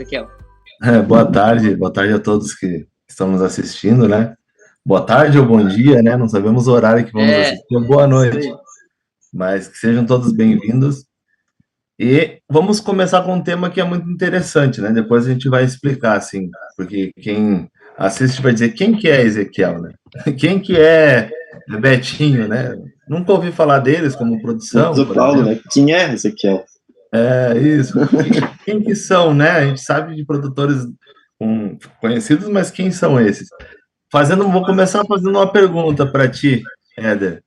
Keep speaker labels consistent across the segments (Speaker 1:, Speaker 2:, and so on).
Speaker 1: Ezequiel?
Speaker 2: Boa tarde a todos que estão nos assistindo, né? Boa tarde ou bom dia, né? Não sabemos o horário que vamos assistir. Boa noite, mas que sejam todos bem-vindos. E vamos começar com um tema que é muito interessante, né? Depois a gente vai explicar, assim, porque quem assiste vai dizer quem que é Ezequiel, né? Quem que é Betinho, né? Nunca ouvi falar deles como produção,
Speaker 3: Eu
Speaker 2: por
Speaker 3: falo,
Speaker 2: exemplo.
Speaker 3: né? Quem é Ezequiel?
Speaker 2: É isso. Quem que são, né? A gente sabe de produtores conhecidos, mas quem são esses? Vou começar fazendo uma pergunta para ti, Éder.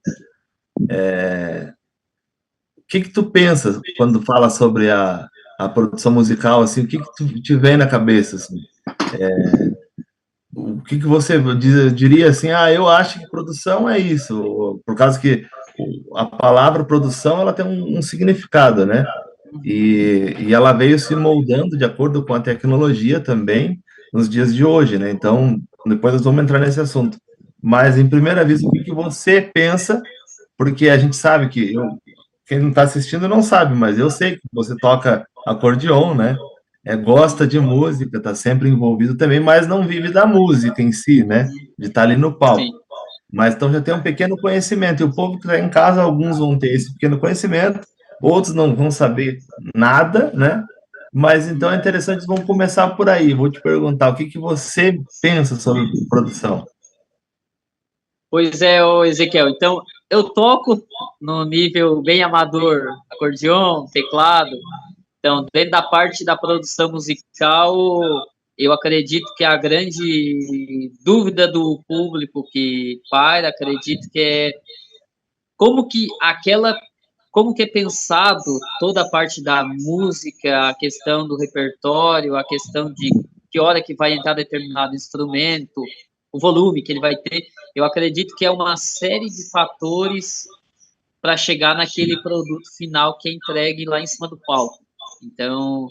Speaker 2: O que que tu pensa quando fala sobre a produção musical, assim? O que que tu te vem na cabeça, assim? O que que você diria assim? Ah, eu acho que produção é isso, por causa que a palavra produção ela tem um significado, né? E ela veio se moldando de acordo com a tecnologia também nos dias de hoje, né? Então, depois nós vamos entrar nesse assunto. Mas, em primeira vista, o que que você pensa? Porque a gente sabe quem não está assistindo não sabe, mas eu sei que você toca acordeon, né? Gosta de música, está sempre envolvido também, mas não vive da música em si, né? De estar ali no palco.
Speaker 1: Sim.
Speaker 2: Mas então já tem um pequeno conhecimento, e o povo que está em casa, alguns vão ter esse pequeno conhecimento, outros não vão saber nada, né? Mas então é interessante, vamos começar por aí. Vou te perguntar, o que que você pensa sobre produção?
Speaker 1: Pois é, ô Ezequiel. Então, eu toco no nível bem amador, acordeon, teclado. Então, dentro da parte da produção musical, eu acredito que a grande dúvida do público que paira, acredito que é como que aquela, como que é pensado toda a parte da música, a questão do repertório, a questão de que hora que vai entrar determinado instrumento, o volume que ele vai ter. Eu acredito que é uma série de fatores para chegar naquele produto final que é entregue lá em cima do palco. Então,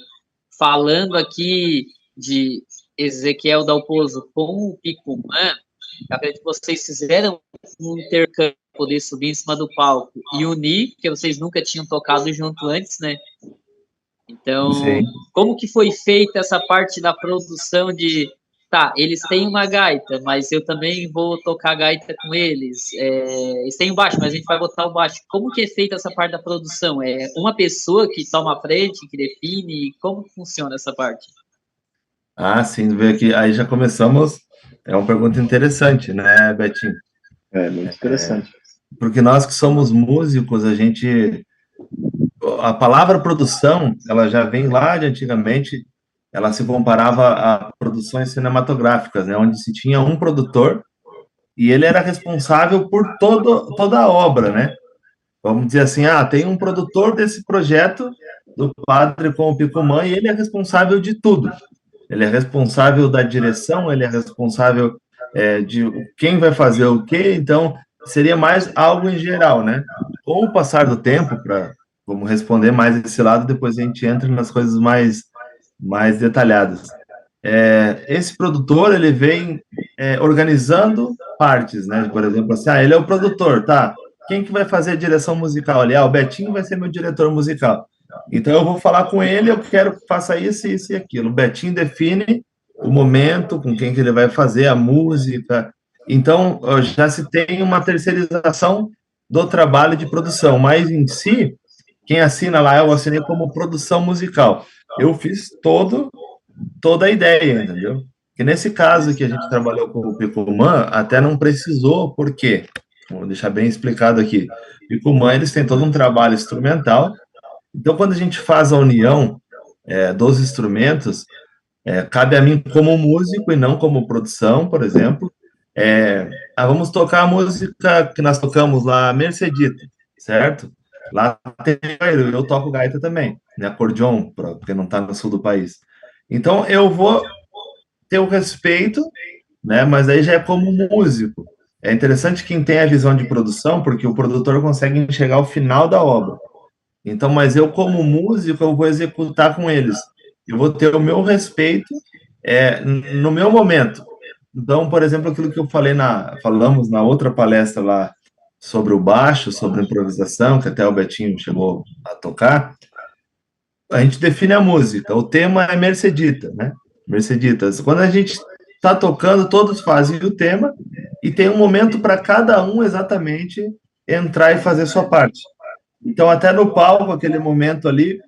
Speaker 1: falando aqui de Ezequiel Dalpozo com o Picumã, acredito que vocês fizeram um intercâmbio para poder subir em cima do palco e unir, porque vocês nunca tinham tocado junto antes, né? Então,
Speaker 2: Sim.
Speaker 1: como que foi feita essa parte da produção de, tá, eles têm uma gaita, mas eu também vou tocar gaita com eles. Eles têm o baixo, mas a gente vai botar o baixo. Como que é feita essa parte da produção? É uma pessoa que toma a frente, que define? Como funciona essa parte?
Speaker 2: Ah, sim, vê aqui. Aí já começamos. É uma pergunta interessante, né, Betinho?
Speaker 3: É muito interessante.
Speaker 2: Porque nós que somos músicos, a palavra produção, ela já vem lá de antigamente, ela se comparava a produções cinematográficas, né, onde se tinha um produtor e ele era responsável por toda a obra, né? Vamos dizer assim, tem um produtor desse projeto do Padre com o Picumã e ele é responsável de tudo. Ele é responsável da direção, ele é responsável de quem vai fazer o quê, então seria mais algo em geral, né? Com o passar do tempo, vamos responder mais esse lado, depois a gente entra nas coisas mais detalhadas. Esse produtor, ele vem organizando partes, né? Por exemplo, assim, ele é o produtor, tá? Quem que vai fazer a direção musical ali? O Betinho vai ser meu diretor musical. Então eu vou falar com ele, eu quero que faça isso, isso e aquilo. O Betinho define o momento, com quem que ele vai fazer a música. Então já se tem uma terceirização do trabalho de produção, mas em si, quem assina lá, eu assinei como produção musical. Eu fiz toda a ideia, entendeu? Que nesse caso que a gente trabalhou com o Picumã, até não precisou, por quê? Vou deixar bem explicado aqui. Picumã, eles têm todo um trabalho instrumental, então quando a gente faz a união dos instrumentos, cabe a mim como músico e não como produção, por exemplo, vamos tocar a música que nós tocamos lá, Mercedita, certo? Lá tem eu toco gaita também, né, acordeon, porque não está no sul do país. Então eu vou ter o respeito, né? Mas aí já é como músico. É interessante quem tem a visão de produção, porque o produtor consegue enxergar o final da obra. Então, mas eu como músico, eu vou executar com eles. Eu vou ter o meu respeito no meu momento. Então, por exemplo, aquilo que eu falamos na outra palestra lá sobre o baixo, sobre a improvisação, que até o Betinho chegou a tocar. a gente define a música, o tema é Mercedita, né? Merceditas. Quando a gente está tocando, todos fazem o tema e tem um momento para cada um exatamente entrar e fazer sua parte. Então, até no palco, aquele momento ali,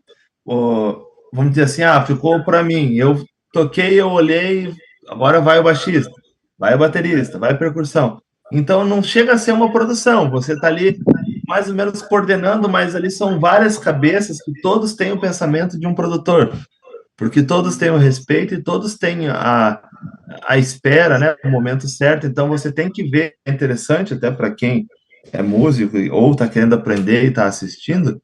Speaker 2: vamos dizer assim, ficou para mim. Eu toquei, eu olhei, agora vai o baixista, vai o baterista, vai a percussão. Então, não chega a ser uma produção. Você está ali mais ou menos coordenando, mas ali são várias cabeças que todos têm o pensamento de um produtor, porque todos têm o respeito e todos têm a espera, né, o momento certo. Então, você tem que ver, é interessante até para quem é músico ou está querendo aprender e está assistindo,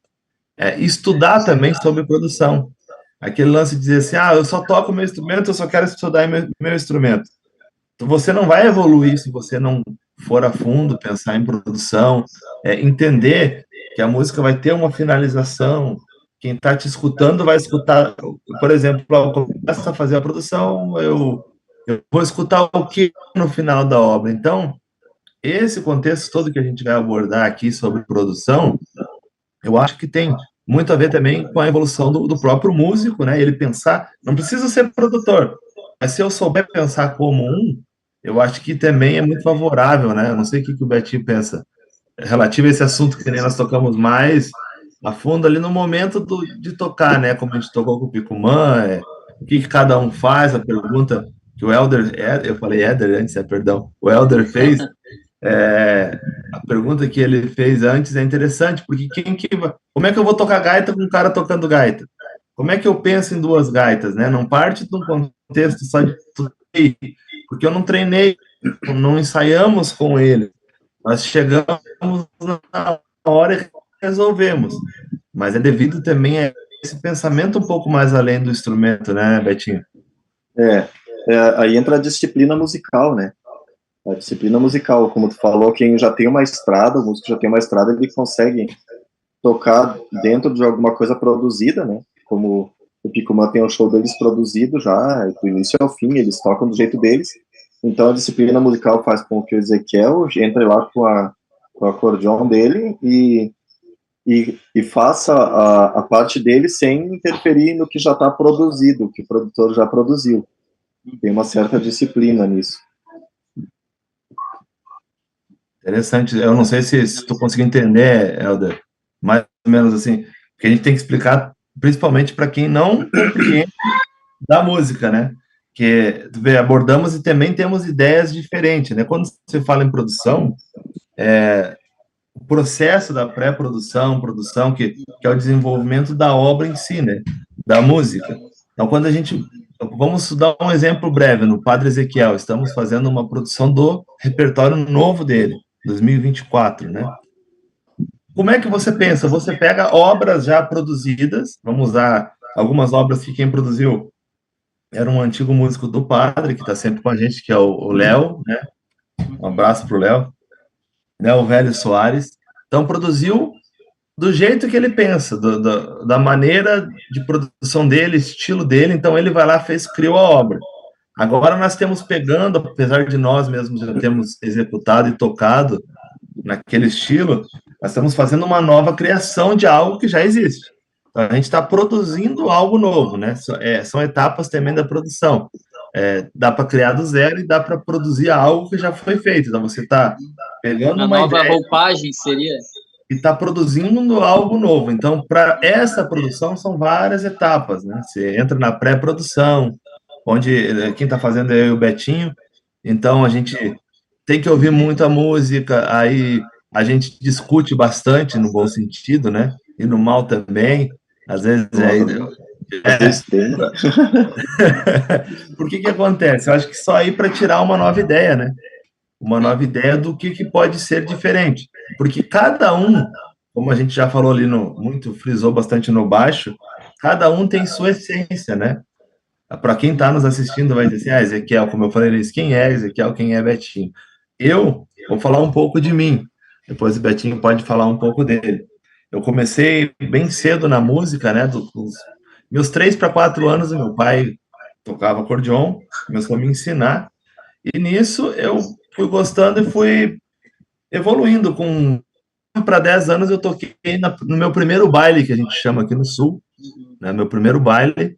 Speaker 2: estudar também sobre produção. Aquele lance de dizer assim, eu só toco meu instrumento, eu só quero estudar meu instrumento. Então, você não vai evoluir se você não for a fundo, pensar em produção, entender que a música vai ter uma finalização, quem está te escutando vai escutar, por exemplo, eu começo a fazer a produção, eu vou escutar o que no final da obra. Então, esse contexto todo que a gente vai abordar aqui sobre produção, eu acho que tem muito a ver também com a evolução do próprio músico, né? Ele pensar, não precisa ser produtor, mas se eu souber pensar como eu acho que também é muito favorável, né? Eu não sei o que o Betinho pensa relativo a esse assunto que nem nós tocamos mais a fundo ali no momento de tocar, né? Como a gente tocou com o Picumã, o que cada um faz, a pergunta que o Elder, eu falei Éder antes, perdão, o Elder fez, a pergunta que ele fez antes é interessante, porque como é que eu vou tocar gaita com um cara tocando gaita? Como é que eu penso em duas gaitas, né? Não parte de um contexto só de porque eu não treinei, não ensaiamos com ele. Nós chegamos na hora e resolvemos. Mas é devido também a esse pensamento um pouco mais além do instrumento, né, Betinho?
Speaker 3: Aí entra a disciplina musical, né? A disciplina musical, como tu falou, quem já tem uma estrada, o músico já tem uma estrada, ele consegue tocar dentro de alguma coisa produzida, né? Como o Picumã tem um show deles produzido já, do início ao fim, eles tocam do jeito deles. Então a disciplina musical faz com que o Ezequiel entre lá com o acordeon dele e faça a parte dele sem interferir no que já está produzido, que o produtor já produziu. Tem uma certa disciplina nisso.
Speaker 2: Interessante. Eu não sei se tu conseguiu entender, Helder, mais ou menos assim, porque a gente tem que explicar, principalmente para quem não compreende da música, né? Que abordamos e também temos ideias diferentes, né? Quando você fala em produção, o processo da pré-produção, produção, que é o desenvolvimento da obra em si, né? Da música. Então, quando a gente... Vamos dar um exemplo breve. No Padre Ezequiel, estamos fazendo uma produção do repertório novo dele, 2024, né? Como é que você pensa? Você pega obras já produzidas, vamos usar algumas obras que quem produziu era um antigo músico do Padre, que está sempre com a gente, que é o Léo, né? Um abraço para o Léo. O Velho Soares. Então, produziu do jeito que ele pensa, da maneira de produção dele, estilo dele. Então, ele vai lá, criou a obra. Agora, nós temos pegando, apesar de nós mesmos já termos executado e tocado naquele estilo, nós estamos fazendo uma nova criação de algo que já existe. Então, a gente está produzindo algo novo, né? São etapas também da produção. Dá para criar do zero e dá para produzir algo que já foi feito. Então, você está pegando uma
Speaker 1: nova
Speaker 2: ideia,
Speaker 1: roupagem seria?
Speaker 2: E está produzindo algo novo. Então, para essa produção, são várias etapas, né? Você entra na pré-produção, onde quem está fazendo é eu e o Betinho. Então, a gente tem que ouvir muito a música, aí a gente discute bastante, no bom sentido, né? E no mal também. Às vezes Por que acontece? Eu acho que só aí para tirar uma nova ideia, né? Uma nova ideia do que pode ser diferente. Porque cada um, como a gente já falou ali, muito frisou bastante no baixo, cada um tem sua essência, né? Para quem está nos assistindo vai dizer assim, Ezequiel, como eu falei, quem é Ezequiel, quem é Betinho? Eu vou falar um pouco de mim, depois o Betinho pode falar um pouco dele. Eu comecei bem cedo na música, né? Dos meus 3 para 4 anos, o meu pai tocava acordeon, começou a me ensinar, e nisso eu fui gostando e fui evoluindo. Com para 10 anos eu toquei no meu primeiro baile, que a gente chama aqui no Sul, né? Meu primeiro baile,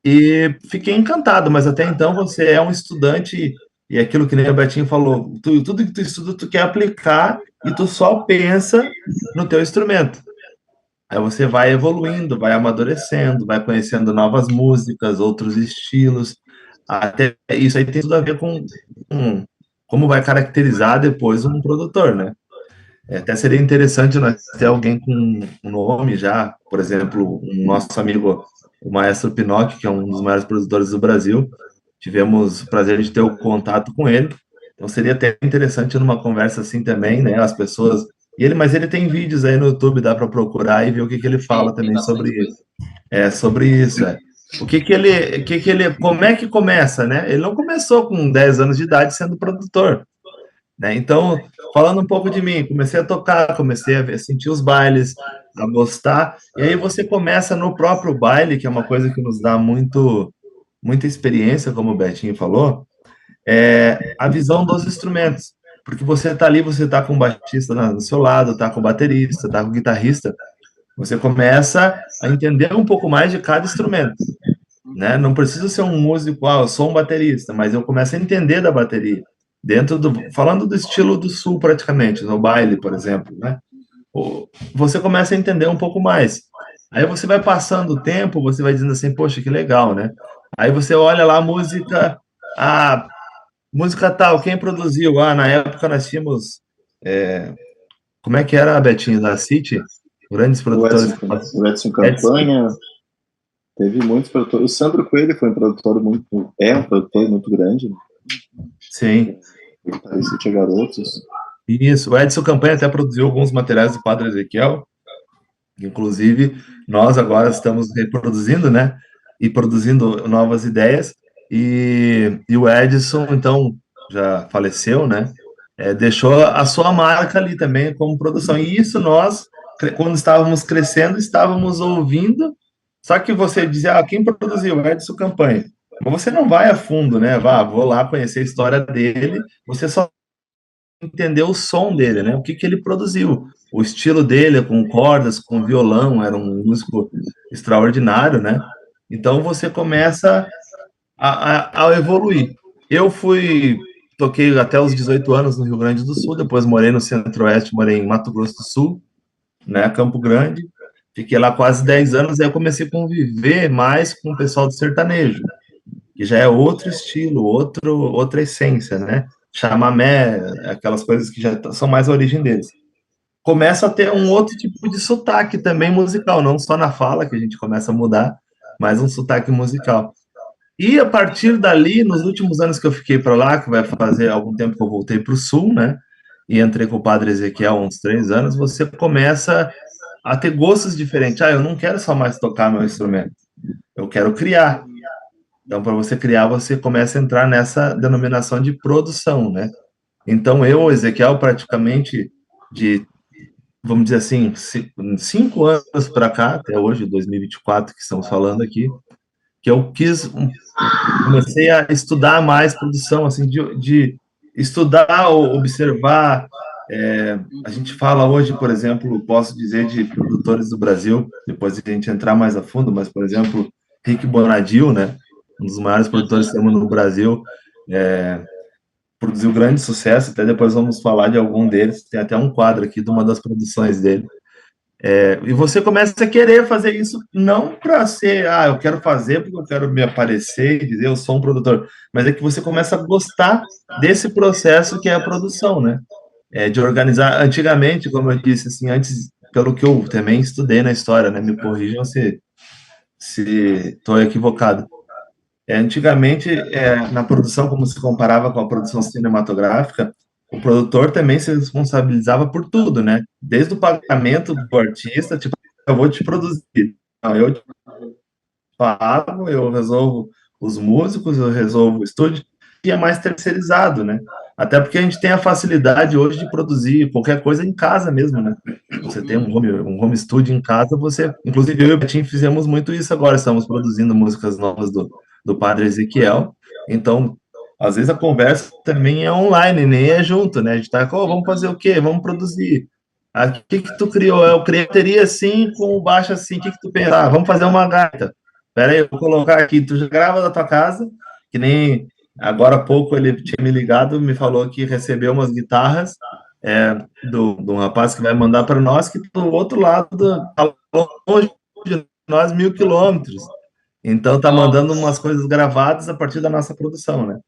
Speaker 2: e fiquei encantado, mas até então você é um estudante, e aquilo que nem o Betinho falou, tudo que tu estuda, tu quer aplicar, e tu só pensa no teu instrumento. Aí você vai evoluindo, vai amadurecendo, vai conhecendo novas músicas, outros estilos. Até isso aí tem tudo a ver com como vai caracterizar depois um produtor, né? Até seria interessante nós ter alguém com um nome já, por exemplo, um nosso amigo, o Maestro Pinocchio, que é um dos maiores produtores do Brasil. Tivemos o prazer de ter o contato com ele. Então seria até interessante numa conversa assim também, né? As pessoas. Mas ele tem vídeos aí no YouTube, dá para procurar e ver o que ele fala
Speaker 1: Tem
Speaker 2: também sobre
Speaker 1: bastante coisa.
Speaker 2: isso. Sobre isso, é. Como é que começa, né? Ele não começou com 10 anos de idade sendo produtor, né? Então, falando um pouco de mim, comecei a tocar, comecei a sentir os bailes, a gostar, e aí você começa no próprio baile, que é uma coisa que nos dá muita experiência, como o Betinho falou, a visão dos instrumentos. Porque você está ali, você está com o baixista no seu lado, está com o baterista, está com o guitarrista, você começa a entender um pouco mais de cada instrumento, né? Não precisa ser um músico, eu sou um baterista, mas eu começo a entender da bateria. Falando do estilo do sul praticamente, no baile, por exemplo, né? Você começa a entender um pouco mais. Aí você vai passando o tempo, você vai dizendo assim, poxa, que legal, né? Aí você olha lá a música tal, quem produziu? Na época nós tínhamos, como é que era, Betinho, da City? Grandes produtores.
Speaker 3: O Edson Campanha, teve muitos produtores. O Sandro Coelho foi um produtor muito grande. Né?
Speaker 2: Sim.
Speaker 3: O City Garotos.
Speaker 2: Isso, o Edson Campanha até produziu alguns materiais do Padre Ezequiel, inclusive nós agora estamos reproduzindo, né, e produzindo novas ideias, e o Edson, então, já faleceu, né, deixou a sua marca ali também como produção, e isso nós, quando estávamos crescendo, estávamos ouvindo, só que você dizia, quem produziu? O Edson Campanha. Mas você não vai a fundo, né, vou lá conhecer a história dele, você só entender o som dele, né? O que ele produziu, o estilo dele com cordas, com violão, era um músico extraordinário, né? Então você começa a evoluir. Eu toquei até os 18 anos no Rio Grande do Sul, depois morei no Centro-Oeste, morei em Mato Grosso do Sul, né? Campo Grande. Fiquei lá quase 10 anos, aí eu comecei a conviver mais com o pessoal do sertanejo, que já é outro estilo, outra essência, né? Chamamé, aquelas coisas que já são mais a origem deles. Começa a ter um outro tipo de sotaque também musical, não só na fala que a gente começa a mudar, mas um sotaque musical. E a partir dali, nos últimos anos que eu fiquei para lá, que vai fazer algum tempo que eu voltei para o Sul, né? E entrei com o Padre Ezequiel há uns 3 anos, você começa a ter gostos diferentes. Eu não quero só mais tocar meu instrumento, eu quero criar. Então, para você criar, você começa a entrar nessa denominação de produção, né? Então, Ezequiel, praticamente vamos dizer assim, 5 anos para cá, até hoje, 2024, que estamos falando aqui, que eu comecei a estudar mais produção, assim, de estudar, observar. A gente fala hoje, por exemplo, posso dizer de produtores do Brasil, depois de a gente entrar mais a fundo, mas, por exemplo, Rick Bonadil, né? Um dos maiores produtores que temos no Brasil, produziu grande sucesso, até depois vamos falar de algum deles, tem até um quadro aqui de uma das produções dele. E você começa a querer fazer isso, não para ser, eu quero fazer porque eu quero me aparecer e dizer eu sou um produtor, mas é que você começa a gostar desse processo que é a produção, né? De organizar. Antigamente, como eu disse, assim, antes, pelo que eu também estudei na história, né? Me corrijam se estou equivocado. Antigamente, na produção, como se comparava com a produção cinematográfica, o produtor também se responsabilizava por tudo, né? Desde o pagamento do artista, tipo, eu vou te produzir, eu te pago, eu resolvo os músicos, eu resolvo o estúdio, e é mais terceirizado, né? Até porque a gente tem a facilidade hoje de produzir qualquer coisa em casa mesmo, né? Você tem um home studio em casa, inclusive eu e o Betinho fizemos muito isso agora, estamos produzindo músicas novas do Padre Ezequiel, então, às vezes a conversa também é online, nem é junto, né? A gente tá, vamos fazer o quê? Vamos produzir. O que que tu criou? Eu criei a bateria assim, com o baixo assim, o que que tu pensa? Ah, vamos fazer uma gaita. Pera aí, eu vou colocar aqui, tu já grava da tua casa, que nem agora há pouco ele tinha me ligado, me falou que recebeu umas guitarras de um rapaz que vai mandar para nós, que do outro lado, tá longe de nós 1.000 quilômetros. Então tá mandando umas coisas gravadas a partir da nossa produção, né?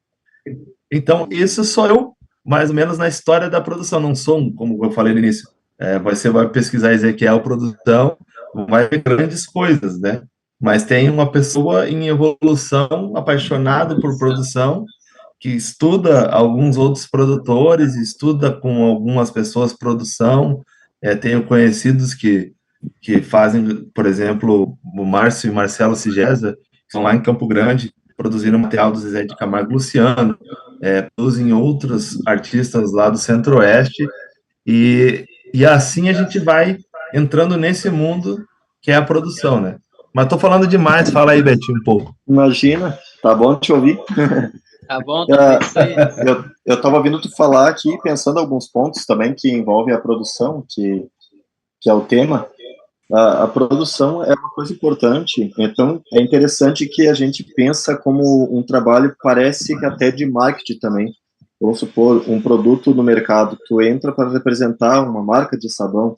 Speaker 2: Então, isso sou eu, mais ou menos, na história da produção. Não sou, como eu falei no início, você vai pesquisar Ezequiel produção, vai ver grandes coisas, né? Mas tem uma pessoa em evolução, apaixonada por produção, que estuda alguns outros produtores, estuda com algumas pessoas produção. Tenho conhecidos que fazem, por exemplo, o Márcio e Marcelo Sigesa, que são lá em Campo Grande, produzindo material do Zezé de Camargo e Luciano, produzem outros artistas lá do Centro-Oeste, e assim a gente vai entrando nesse mundo que é a produção, né? Mas tô falando demais, fala aí, Betinho, um pouco.
Speaker 3: Imagina, tá bom te ouvir.
Speaker 1: Tá bom, tá bem.
Speaker 3: Eu estava ouvindo tu falar aqui, pensando em alguns pontos também que envolvem a produção, que é o tema. A produção é uma coisa importante, então é interessante que a gente pensa como um trabalho, parece que até de marketing também. Vamos supor, um produto no mercado, tu entra para representar uma marca de sabão,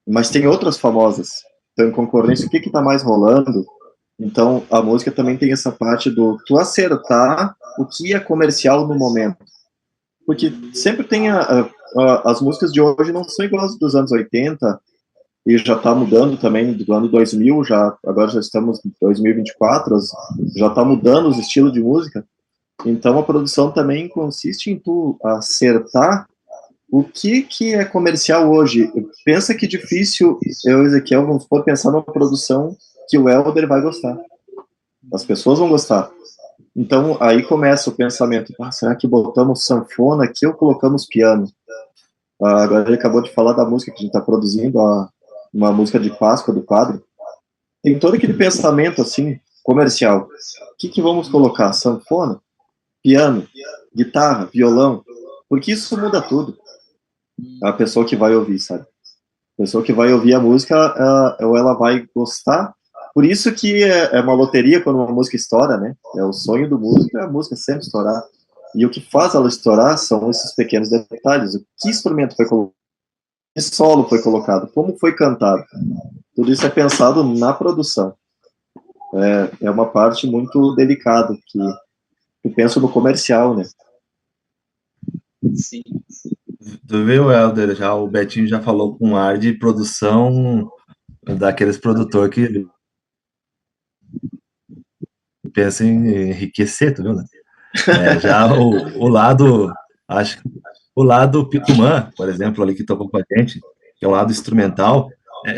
Speaker 3: mas tem outras famosas, então em concorrência, o que está mais rolando? Então a música também tem essa parte do tu acertar o que é comercial no momento, porque sempre tem as músicas de hoje não são iguais às dos anos 80, e já está mudando também do ano 2000, agora já estamos em 2024, já está mudando os estilos de música. Então a produção também consiste em tu acertar o que é comercial hoje. Pensa que difícil, eu e Ezequiel, vamos supor, pensar numa produção que o Helder vai gostar. As pessoas vão gostar. Então aí começa o pensamento, será que botamos sanfona aqui ou colocamos piano? Agora ele acabou de falar da música que a gente está produzindo, uma música de Páscoa do Padre. Tem todo aquele pensamento assim, comercial. O que vamos colocar? Sanfona? Piano? Guitarra? Violão? Porque isso muda tudo. A pessoa que vai ouvir, sabe? A pessoa que vai ouvir a música, ou ela vai gostar. Por isso que é uma loteria quando uma música estoura, né? É o sonho do músico, é a música sempre estourar. E o que faz ela estourar são esses pequenos detalhes. Que instrumento foi colocado? Que solo foi colocado? Como foi cantado? Tudo isso é pensado na produção. É uma parte muito delicada, que eu penso no comercial, né?
Speaker 1: Sim.
Speaker 2: Tu viu, Helder? O Betinho já falou com ar de produção daqueles produtores que pensam em enriquecer, tu viu, né? Já o lado, acho que o lado Picumã, por exemplo, ali que tocou com a gente, que é o lado instrumental,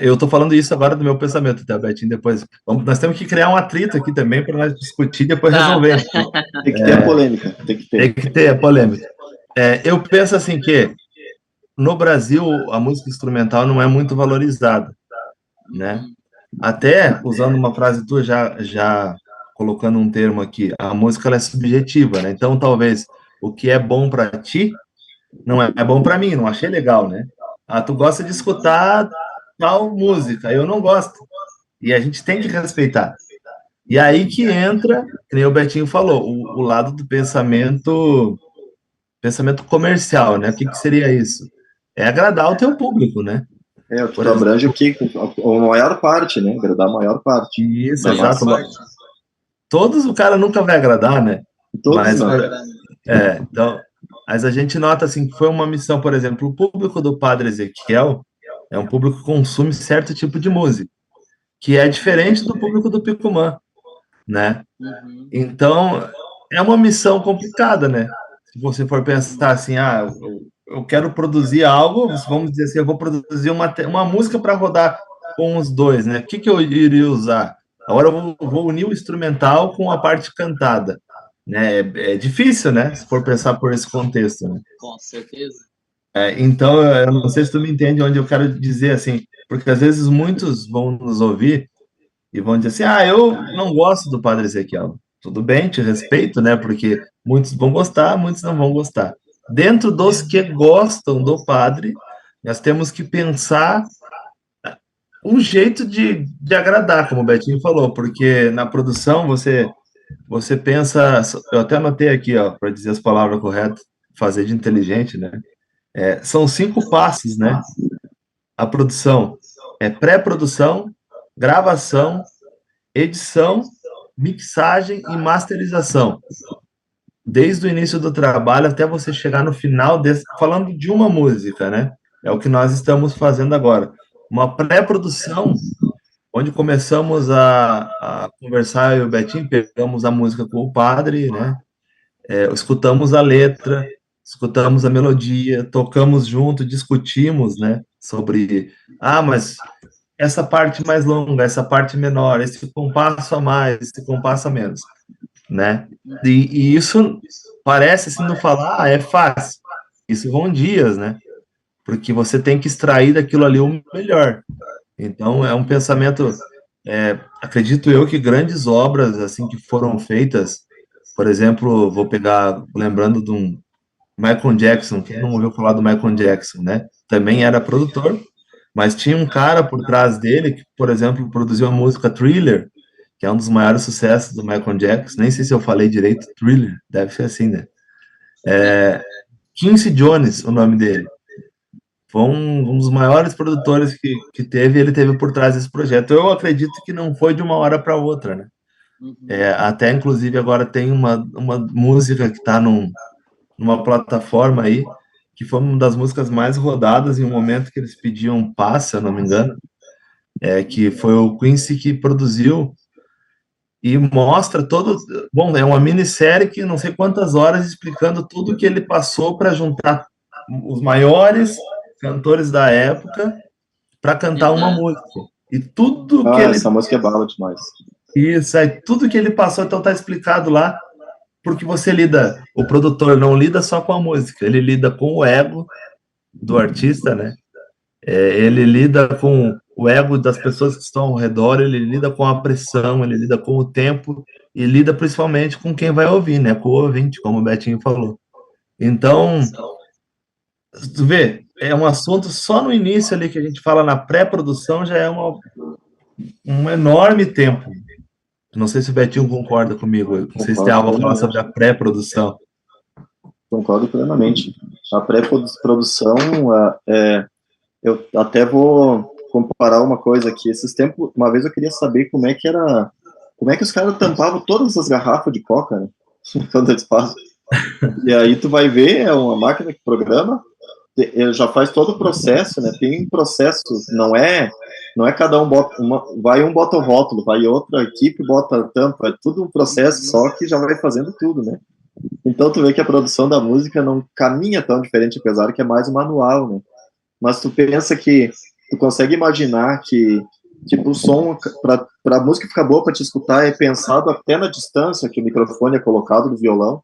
Speaker 2: eu tô falando isso agora do meu pensamento, tá, Betinho? Depois, nós temos que criar um atrito aqui também para nós discutir e depois resolver.
Speaker 3: Tem que ter a polêmica.
Speaker 2: Tem que ter a polêmica. Eu penso assim que no Brasil a música instrumental não é muito valorizada, né? Até usando uma frase tua, já colocando um termo aqui, a música ela é subjetiva, né? Então talvez o que é bom para ti não é bom para mim, não achei legal, né? Tu gosta de escutar tal música, eu não gosto. E a gente tem que respeitar. E aí que entra, que nem o Betinho falou, o lado do pensamento comercial, né? O que seria isso? É agradar o teu público, né?
Speaker 3: O que abrange a maior parte, né? Agradar a maior parte.
Speaker 2: Isso, exato. Todos o cara nunca vai agradar, né?
Speaker 3: Todos não.
Speaker 2: Então, mas a gente nota assim que foi uma missão, por exemplo, o público do Padre Ezequiel é um público que consome certo tipo de música, que é diferente do público do Picumã, né?
Speaker 1: Uhum.
Speaker 2: Então, é uma missão complicada, né? Se você for pensar assim, eu quero produzir algo, vamos dizer assim, eu vou produzir uma música para rodar com os dois, né? O que eu iria usar? Agora eu vou unir o instrumental com a parte cantada, né? É difícil, né? Se for pensar por esse contexto, né?
Speaker 1: Com certeza.
Speaker 2: Então, eu não sei se tu me entende onde eu quero dizer, assim, porque às vezes muitos vão nos ouvir e vão dizer assim, eu não gosto do Padre Ezequiel. Tudo bem, te respeito, né? Porque muitos vão gostar, muitos não vão gostar. Dentro dos que gostam do padre, Nós temos que pensar um jeito de agradar, como o Betinho falou, porque na produção você pensa, eu até anotei aqui, ó, para dizer as palavras corretas, fazer de inteligente, né? São 5 passos, né? A produção é pré-produção, gravação, edição, mixagem e masterização. Desde o início do trabalho até você chegar no final falando de uma música, né? É o que nós estamos fazendo agora. Uma pré-produção, onde começamos a conversar, eu e o Betinho, pegamos a música com o padre, né? Escutamos a letra, escutamos a melodia, tocamos junto, discutimos, né? Sobre, mas essa parte mais longa, essa parte menor, esse compasso a mais, esse compasso a menos, né? E isso parece, assim, não falar, é fácil. Isso vão dias, né? Porque você tem que extrair daquilo ali o melhor. Então, é um pensamento, acredito eu que grandes obras, assim, que foram feitas, por exemplo, vou pegar, lembrando de um Michael Jackson, quem não ouviu falar do Michael Jackson, né? Também era produtor, mas tinha um cara por trás dele que, por exemplo, produziu a música Thriller, que é um dos maiores sucessos do Michael Jackson. Nem sei se eu falei direito, Thriller, deve ser assim, né? Quincy Jones, o nome dele. Foi um dos maiores produtores que teve, ele teve por trás desse projeto. Eu acredito que não foi de uma hora para outra, né? Até, inclusive, agora tem uma música que está numa plataforma aí, que foi uma das músicas mais rodadas em um momento que eles pediam paz, se eu não me engano, que foi o Quincy que produziu, e mostra todo... Bom, é uma minissérie que não sei quantas horas explicando tudo que ele passou para juntar os maiores cantores da época para cantar uma música. E tudo que ele...
Speaker 3: Essa música é bala demais.
Speaker 2: Isso, tudo que ele passou, então tá explicado lá, porque você lida... O produtor não lida só com a música, ele lida com o ego do artista, né? Ele lida com o ego das pessoas que estão ao redor, ele lida com a pressão, ele lida com o tempo, e lida principalmente com quem vai ouvir, né? Com o ouvinte, como o Betinho falou. Então, tu vê, é um assunto só no início ali que a gente fala na pré-produção, já é um enorme tempo. Não sei se o Betinho concorda comigo, não sei se tem algo a falar sobre a pré-produção.
Speaker 3: Concordo plenamente. A pré-produção, eu até vou comparar uma coisa aqui. Esses tempos, uma vez eu queria saber como é que os caras tampavam todas as garrafas de coca, né? Quando eles fazem. E aí tu vai ver, é uma máquina que programa, já faz todo o processo, né? Tem um processo, não é cada um bota bota o rótulo, vai outra equipe bota a tampa, é tudo um processo só que já vai fazendo tudo, né? Então tu vê que a produção da música não caminha tão diferente, apesar que é mais um manual, né? Mas tu pensa que tu consegue imaginar que tipo o som para a música ficar boa para te escutar é pensado até na distância que o microfone é colocado do violão.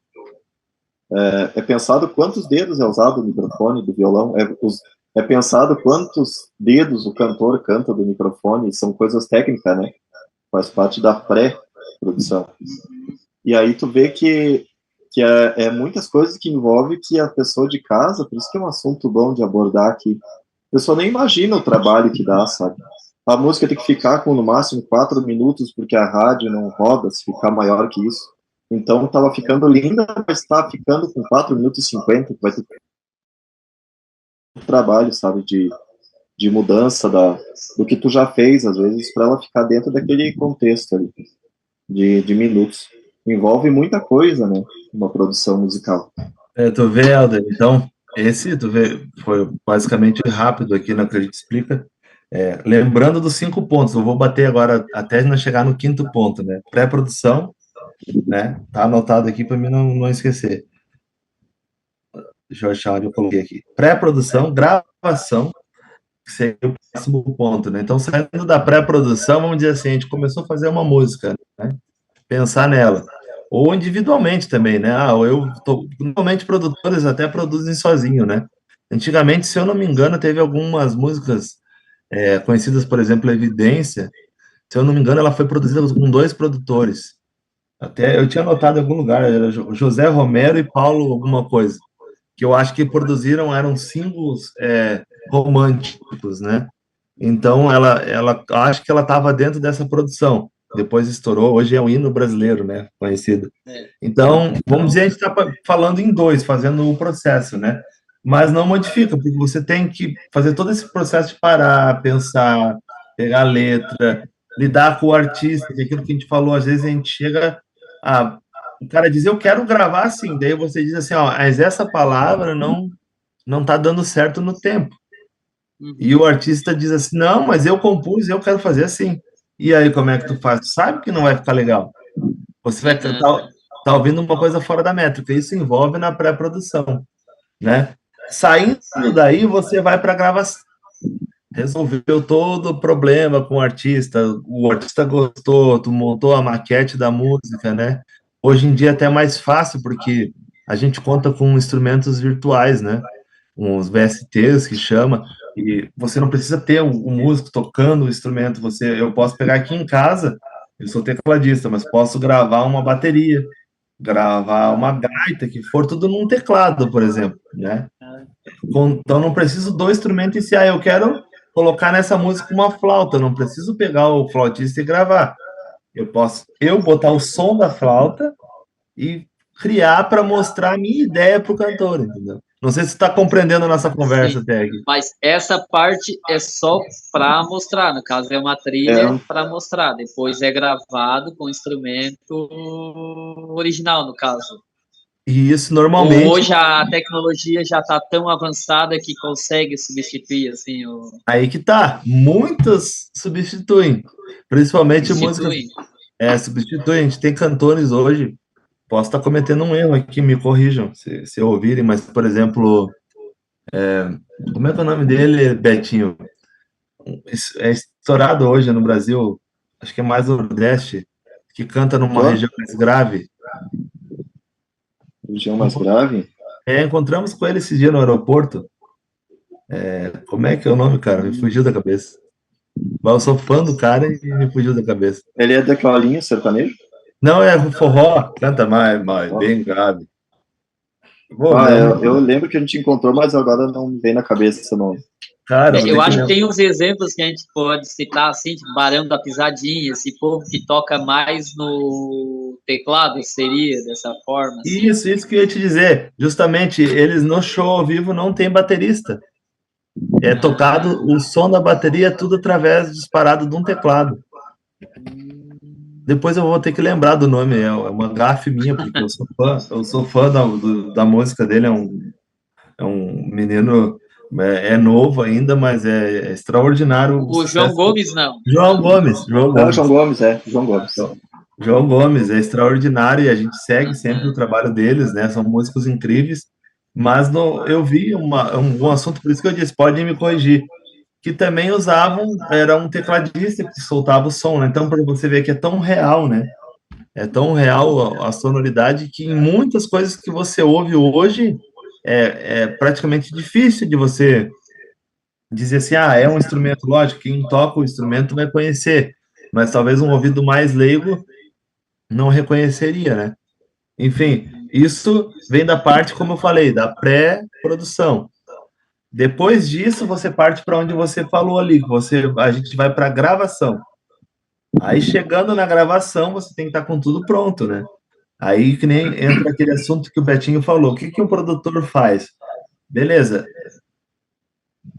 Speaker 3: É pensado quantos dedos é usado o microfone do violão, é pensado quantos dedos o cantor canta do microfone, são coisas técnicas, né? Faz parte da pré-produção. E aí tu vê que muitas coisas que envolve que a pessoa de casa, por isso que é um assunto bom de abordar aqui, a pessoa nem imagina o trabalho que dá, sabe? A música tem que ficar com no máximo 4 minutos, porque a rádio não roda se ficar maior que isso. Então, estava ficando linda, mas está ficando com 4 minutos e 50, vai ter trabalho, sabe, de mudança do que tu já fez, às vezes, para ela ficar dentro daquele contexto ali, de minutos. Envolve muita coisa, né, uma produção musical.
Speaker 2: Tu vê, Helder, então, tu vê, foi basicamente rápido aqui no que a gente explica. Lembrando dos 5 pontos, eu vou bater agora até nós chegar no 5º ponto, né, pré-produção, né? Tá anotado aqui para mim não esquecer. Deixa eu achar onde eu coloquei aqui. Pré-produção, gravação, que seria o próximo ponto, né? Então, saindo da pré-produção, vamos dizer assim, a gente começou a fazer uma música, né? Pensar nela. Ou individualmente também, né? Normalmente produtores até produzem sozinho, né? Antigamente, se eu não me engano, teve algumas músicas conhecidas, por exemplo, Evidência. Se eu não me engano, ela foi produzida com 2 produtores. Até eu tinha anotado em algum lugar, era José Romero e Paulo alguma coisa. que eu acho que produziram eram símbolos românticos, né? Então, ela acho que ela estava dentro dessa produção. Depois estourou, hoje é um hino brasileiro, né? Conhecido. Então, vamos dizer, a gente está falando em dois, fazendo o processo, né? Mas não modifica, porque você tem que fazer todo esse processo de parar, pensar, pegar a letra, lidar com o artista, que é aquilo que a gente falou, às vezes a gente chega a. O cara diz, eu quero gravar assim, daí você diz assim, ó, mas essa palavra não tá dando certo no tempo. E o artista diz assim, não, mas eu compus, eu quero fazer assim. E aí, como é que tu faz? Tu sabe que não vai ficar legal. Você vai tá ouvindo uma coisa fora da métrica. Isso envolve na pré-produção, né? Saindo daí, você vai para a gravação. Resolveu todo o problema com o artista gostou, tu montou a maquete da música, né? Hoje em dia é até mais fácil, porque a gente conta com instrumentos virtuais, né? Uns VSTs que chama, e você não precisa ter o músico tocando o instrumento, eu posso pegar aqui em casa, eu sou tecladista, mas posso gravar uma bateria, gravar uma gaita, que for tudo num teclado, por exemplo, né? Então não preciso do instrumento em si, eu quero colocar nessa música uma flauta, não preciso pegar o flautista e gravar. Eu posso botar o som da flauta e criar para mostrar a minha ideia para o cantor, entendeu? Não sei se você está compreendendo a nossa conversa, Teg.
Speaker 1: Mas essa parte é só para mostrar, no caso é uma trilha para mostrar, depois é gravado com instrumento original, no caso.
Speaker 2: E isso normalmente.
Speaker 1: Hoje a tecnologia já está tão avançada que consegue substituir assim
Speaker 2: Aí que tá, muitas substituem, principalmente música. Substitui. A gente tem cantores hoje. Posso estar cometendo um erro aqui, me corrijam se ouvirem, mas, por exemplo, como é que é o nome dele, Betinho? É estourado hoje no Brasil, acho que é mais Nordeste, que canta numa região mais grave.
Speaker 3: Região mais grave?
Speaker 2: Encontramos com ele esse dia no aeroporto. Como é que é o nome, cara? Me fugiu da cabeça. Mas eu sou fã do cara e me fugiu da cabeça.
Speaker 3: Ele é daquela linha sertanejo?
Speaker 2: Não, é forró, canta mais bem grave.
Speaker 3: Eu lembro que a gente encontrou, mas agora não me vem na cabeça esse nome.
Speaker 2: Cara,
Speaker 1: eu acho que tem uns exemplos que a gente pode citar, assim, tipo Barão da Pisadinha, esse povo que toca mais no teclado, seria dessa forma?
Speaker 2: Assim. Isso que eu ia te dizer. Justamente, eles no show ao vivo não tem baterista. É tocado o som da bateria tudo através disparado de um teclado. Depois eu vou ter que lembrar do nome, é uma gafe minha, porque eu sou fã da música dele, é um menino, novo ainda, mas é extraordinário.
Speaker 1: O João Gomes, não.
Speaker 3: João Gomes, João Gomes.
Speaker 2: João Gomes é extraordinário e a gente segue sempre o trabalho deles, né? São músicos incríveis, mas eu vi um assunto, por isso que eu disse, podem me corrigir, que também era um tecladista que soltava o som, né? Então, para você ver que é tão real, né? É tão real a sonoridade que em muitas coisas que você ouve hoje é praticamente difícil de você dizer assim, é um instrumento, lógico, quem toca o instrumento vai conhecer, mas talvez um ouvido mais leigo não reconheceria, né? Enfim, isso vem da parte, como eu falei, da pré-produção. Depois disso, você parte para onde você falou ali, a gente vai para a gravação. Aí, chegando na gravação, você tem que estar com tudo pronto, né? Aí que nem entra aquele assunto que o Betinho falou. O que o produtor faz? Beleza.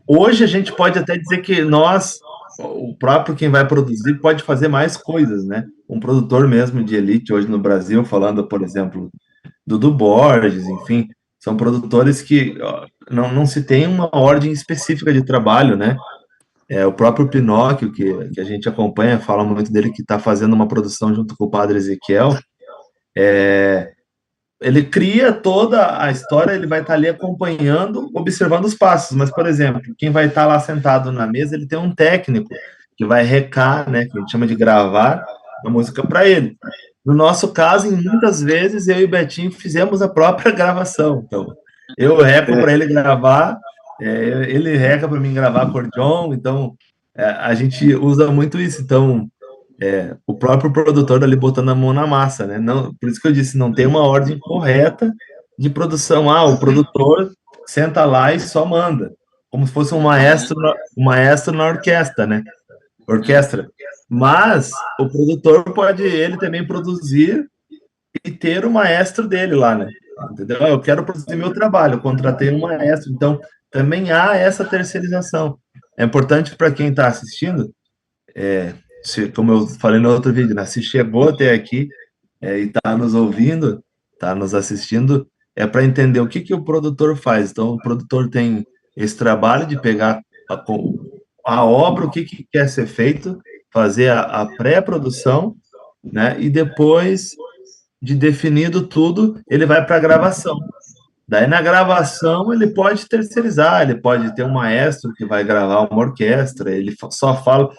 Speaker 2: Hoje a gente pode até dizer que o próprio quem vai produzir, pode fazer mais coisas, né? Um produtor mesmo de elite hoje no Brasil, falando, por exemplo, do Borges, enfim, são produtores que não se tem uma ordem específica de trabalho, né? O próprio Pinóquio, que a gente acompanha, fala muito dele, que está fazendo uma produção junto com o Padre Ezequiel. Ele cria toda a história, ele vai estar ali acompanhando, observando os passos, mas, por exemplo, quem vai estar lá sentado na mesa, ele tem um técnico que vai recar, né, que a gente chama de gravar a música para ele. No nosso caso, muitas vezes, eu e o Betinho fizemos a própria gravação. Então, eu reco para ele gravar, ele reca para mim gravar acordeon, então a gente usa muito isso. Então, o próprio produtor ali botando a mão na massa, né? Não, por isso que eu disse, não tem uma ordem correta de produção. O produtor senta lá e só manda, como se fosse um maestro na orquestra, né? Orquestra. Mas o produtor pode ele também produzir e ter o maestro dele lá, né? Entendeu? Eu quero produzir meu trabalho, eu contratei um maestro, então também há essa terceirização. É importante para quem está assistindo, como eu falei no outro vídeo, né? Se chegou até aqui e está nos ouvindo, está nos assistindo, é para entender o que, que o produtor faz. Então, o produtor tem esse trabalho de pegar a obra, o que, que quer ser feito, fazer a pré-produção, né? E depois de definido tudo, ele vai para a gravação. Daí, na gravação, ele pode terceirizar, ele pode ter um maestro que vai gravar uma orquestra, ele só fala.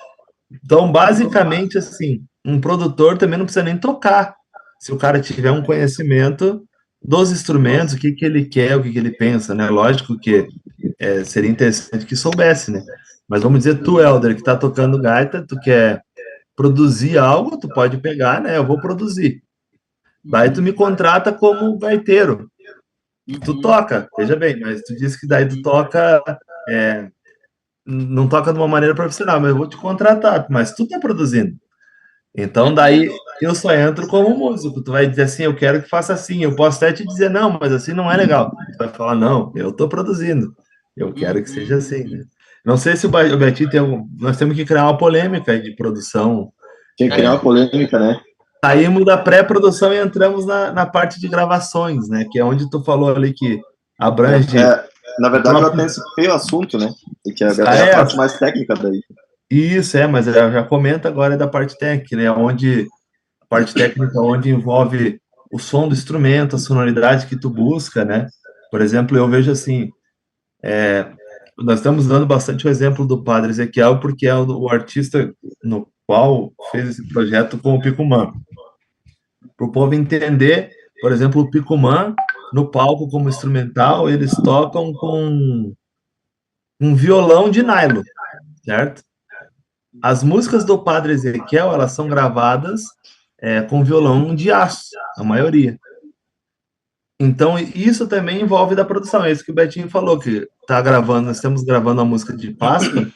Speaker 2: Então, basicamente, assim, um produtor também não precisa nem tocar. Se o cara tiver um conhecimento dos instrumentos, o que, que ele quer, o que, que ele pensa, né? Lógico que seria interessante que soubesse, né? Mas vamos dizer, tu, Helder, que está tocando gaita, tu quer produzir algo, tu pode pegar, né? Eu vou produzir. Daí tu me contrata como gaiteiro. Tu toca, veja bem, mas tu disse que daí tu toca, não toca de uma maneira profissional, mas eu vou te contratar, mas tu tá produzindo. Então daí eu só entro como músico. Tu vai dizer assim, eu quero que faça assim. Eu posso até te dizer, não, mas assim não é legal. Tu vai falar, não, eu tô produzindo. Eu quero que seja assim, né? Não sei se o Betinho tem nós temos que criar uma polêmica de produção.
Speaker 3: Tem que criar uma polêmica, né?
Speaker 2: Saímos da pré-produção e entramos na parte de gravações, né? Que é onde tu falou ali que abrange.
Speaker 3: Na verdade, eu antecipei o assunto, né? Que é a parte mais técnica daí.
Speaker 2: Isso, mas eu já comenta agora da parte técnica, né? A parte técnica onde envolve o som do instrumento, a sonoridade que tu busca, né? Por exemplo, eu vejo assim, nós estamos dando bastante o exemplo do Padre Ezequiel, porque é o artista no qual fez esse projeto com o Picumã. Para o povo entender, por exemplo, o Picumã, no palco como instrumental, eles tocam com um violão de nylon, certo? As músicas do Padre Ezequiel, elas são gravadas com violão de aço, a maioria. Então, isso também envolve da produção. É isso que o Betinho falou, que tá gravando, nós estamos gravando a música de Páscoa,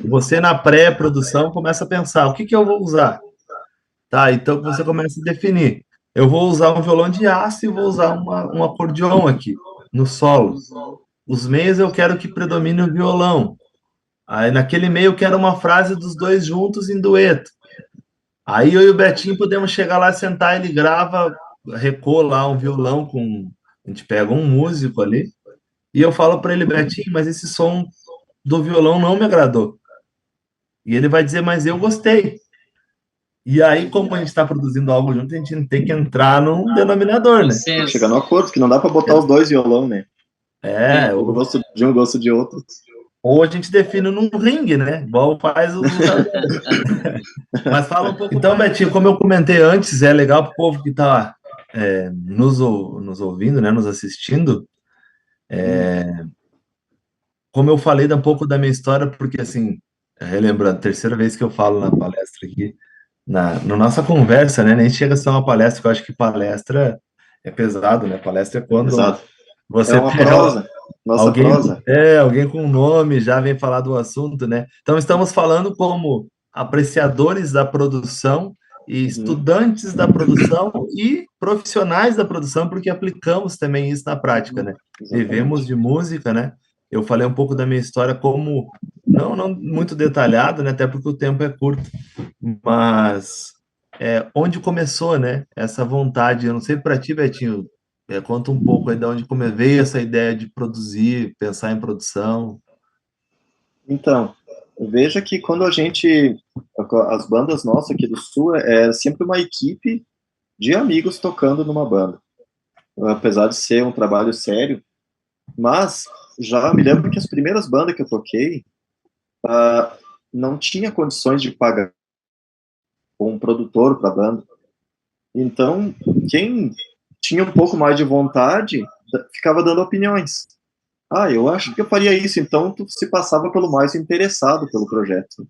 Speaker 2: você na pré-produção começa a pensar, o que que eu vou usar? Tá, então você começa a definir. Eu vou usar um violão de aço e vou usar um acordeão aqui, no solo. Os meios eu quero que predomine o violão. Aí naquele meio eu quero uma frase dos dois juntos em dueto. Aí eu e o Betinho podemos chegar lá, sentar, ele grava, recoa lá um violão com... A gente pega um músico ali, e eu falo para ele, Betinho, mas esse som do violão não me agradou. E ele vai dizer, mas eu gostei. E aí, como a gente está produzindo algo junto, a gente tem que entrar num denominador, né?
Speaker 3: Tem que chegar no acordo, que não dá para botar os dois violão, né? Eu gosto de um, gosto de outro.
Speaker 2: Ou a gente define num ringue, né? Igual faz o Mas fala um pouco. Então, Betinho, como eu comentei antes, é legal para o povo que está nos ouvindo, né? Nos assistindo. Como eu falei um pouco da minha história, porque, assim, relembrando, terceira vez que eu falo na palestra aqui, na nossa conversa, né? Nem chega a ser uma palestra, porque eu acho que palestra é pesado, né? Palestra é quando você
Speaker 3: uma prosa. Nossa prosa.
Speaker 2: Alguém com nome já vem falar do assunto, né? Então, estamos falando como apreciadores da produção e estudantes da produção e profissionais da produção, porque aplicamos também isso na prática, né? Exatamente. Vivemos de música, né? Eu falei um pouco da minha história como, não muito detalhado, né? Até porque o tempo é curto, mas onde começou, né? Essa vontade, eu não sei para ti, Betinho, conta um pouco aí de onde veio essa ideia de produzir, pensar em produção.
Speaker 3: Então, veja que quando as bandas nossas aqui do Sul, é sempre uma equipe de amigos tocando numa banda. Apesar de ser um trabalho sério, mas já me lembro que as primeiras bandas que eu toquei não tinha condições de pagar um produtor para a banda. Então, quem tinha um pouco mais de vontade ficava dando opiniões. Eu acho que eu faria isso. Então, tu se passava pelo mais interessado pelo projeto.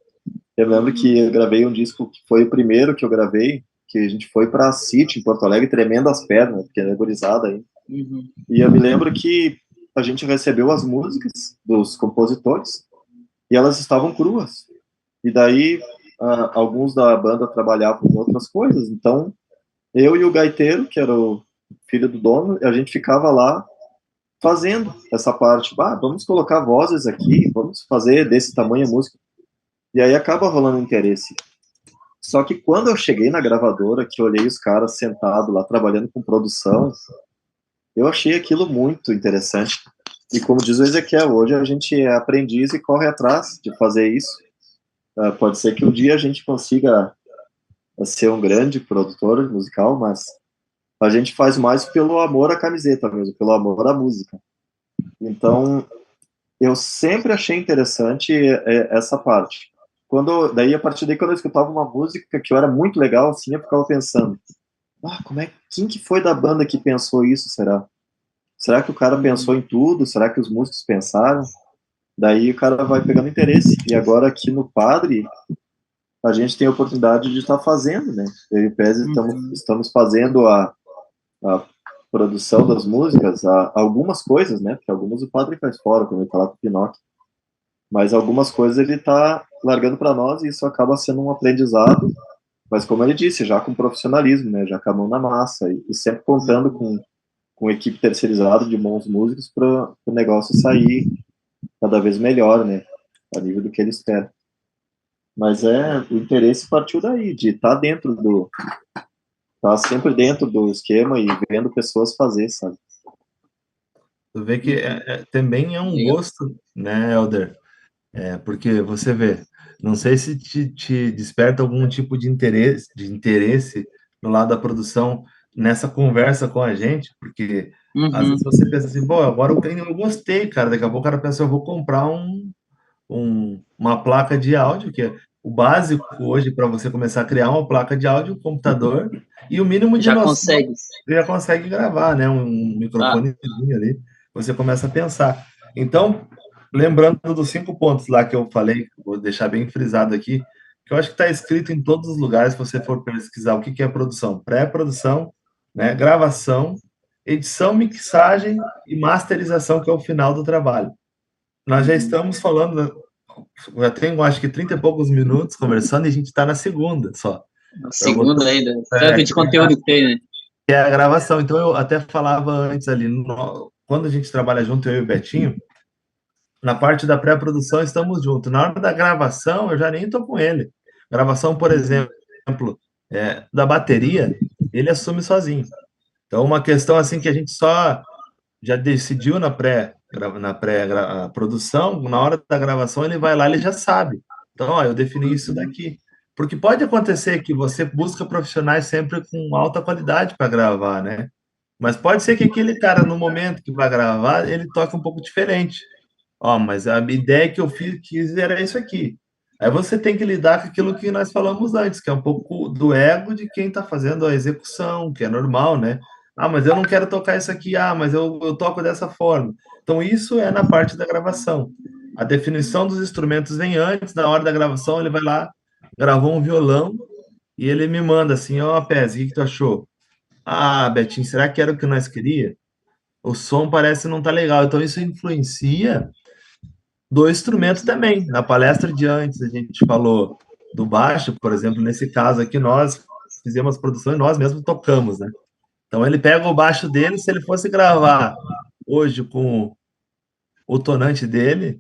Speaker 3: Eu lembro que eu gravei um disco que foi o primeiro que eu gravei, que a gente foi para a City, em Porto Alegre, tremendo as pernas, porque era gurizada aí.
Speaker 1: Uhum.
Speaker 3: E eu me lembro que a gente recebeu as músicas dos compositores e elas estavam cruas. E daí, alguns da banda trabalhavam em outras coisas. Então, eu e o gaiteiro, que era o filho do dono, a gente ficava lá fazendo essa parte. Vamos colocar vozes aqui, vamos fazer desse tamanho a música. E aí acaba rolando interesse. Só que quando eu cheguei na gravadora, que eu olhei os caras sentados lá trabalhando com produção, eu achei aquilo muito interessante. E como diz o Ezequiel, hoje a gente é aprendiz e corre atrás de fazer isso. Pode ser que um dia a gente consiga ser um grande produtor musical, mas a gente faz mais pelo amor à camiseta mesmo, pelo amor à música. Então, eu sempre achei interessante essa parte. Daí, a partir daí, quando eu escutava uma música que era muito legal, assim, eu ficava pensando, quem que foi da banda que pensou isso, será? Será que o cara pensou em tudo? Será que os músicos pensaram? Daí o cara vai pegando interesse. E agora aqui no Padre, a gente tem a oportunidade de estar fazendo, né? Eu e o Pérez estamos fazendo a produção das músicas, algumas coisas, né? Porque algumas o Padre faz fora, como ele tá lá com o Pinóquio. Mas algumas coisas ele tá largando para nós e isso acaba sendo um aprendizado. Mas como ele disse, já com profissionalismo, né? Já com a mão na massa e sempre contando com equipe terceirizada de bons músicos para o negócio sair cada vez melhor, né? A nível do que ele espera. Mas o interesse partiu daí, de estar tá sempre dentro do esquema e vendo pessoas fazer, sabe?
Speaker 2: Tu vê que também é um gosto, né, Helder? Porque você vê, não sei se te desperta algum tipo de interesse no lado da produção nessa conversa com a gente, porque às vezes você pensa assim, pô, agora eu gostei, cara, daqui a pouco o cara pensa, eu vou comprar uma placa de áudio, que é o básico hoje para você começar a criar uma placa de áudio, um computador, e o mínimo de
Speaker 1: Já
Speaker 2: noção,
Speaker 1: consegue.
Speaker 2: você já consegue gravar, né? Um microfonezinho ali, você começa a pensar. Então, lembrando dos 5 pontos lá que eu falei, vou deixar bem frisado aqui, que eu acho que está escrito em todos os lugares, se você for pesquisar o que é produção. Pré-produção, né? Gravação, edição, mixagem e masterização, que é o final do trabalho. Nós já estamos falando, já tenho acho que 30 e poucos minutos conversando e a gente está na segunda só.
Speaker 1: Segunda ainda. Tanto de conteúdo que tem, né?
Speaker 2: Que é a gravação. Então eu até falava antes ali, quando a gente trabalha junto, eu e o Betinho, na parte da pré-produção estamos juntos. Na hora da gravação, eu já nem estou com ele. Gravação, por exemplo, da bateria, ele assume sozinho. Então, uma questão assim que a gente só já decidiu na pré-produção, na hora da gravação ele vai lá, ele já sabe. Então, ó, eu defini isso daqui. Porque pode acontecer que você busca profissionais sempre com alta qualidade para gravar, né? Mas pode ser que aquele cara, no momento que vai gravar, ele toque um pouco diferente. Ó, mas a ideia que eu quis era isso aqui. Aí você tem que lidar com aquilo que nós falamos antes, que é um pouco do ego de quem está fazendo a execução, que é normal, né? Ah, mas eu não quero tocar isso aqui. Ah, mas eu toco dessa forma. Então, isso é na parte da gravação. A definição dos instrumentos vem antes, na hora da gravação, ele vai lá, gravou um violão e ele me manda assim: ó, Pez, o que tu achou? Ah, Betinho, será que era o que nós queria? O som parece não tá legal. Então, isso influencia do instrumento também. Na palestra de antes, a gente falou do baixo, por exemplo, nesse caso aqui, nós fizemos produção e nós mesmos tocamos, né? Então ele pega o baixo dele, se ele fosse gravar hoje com o tonante dele,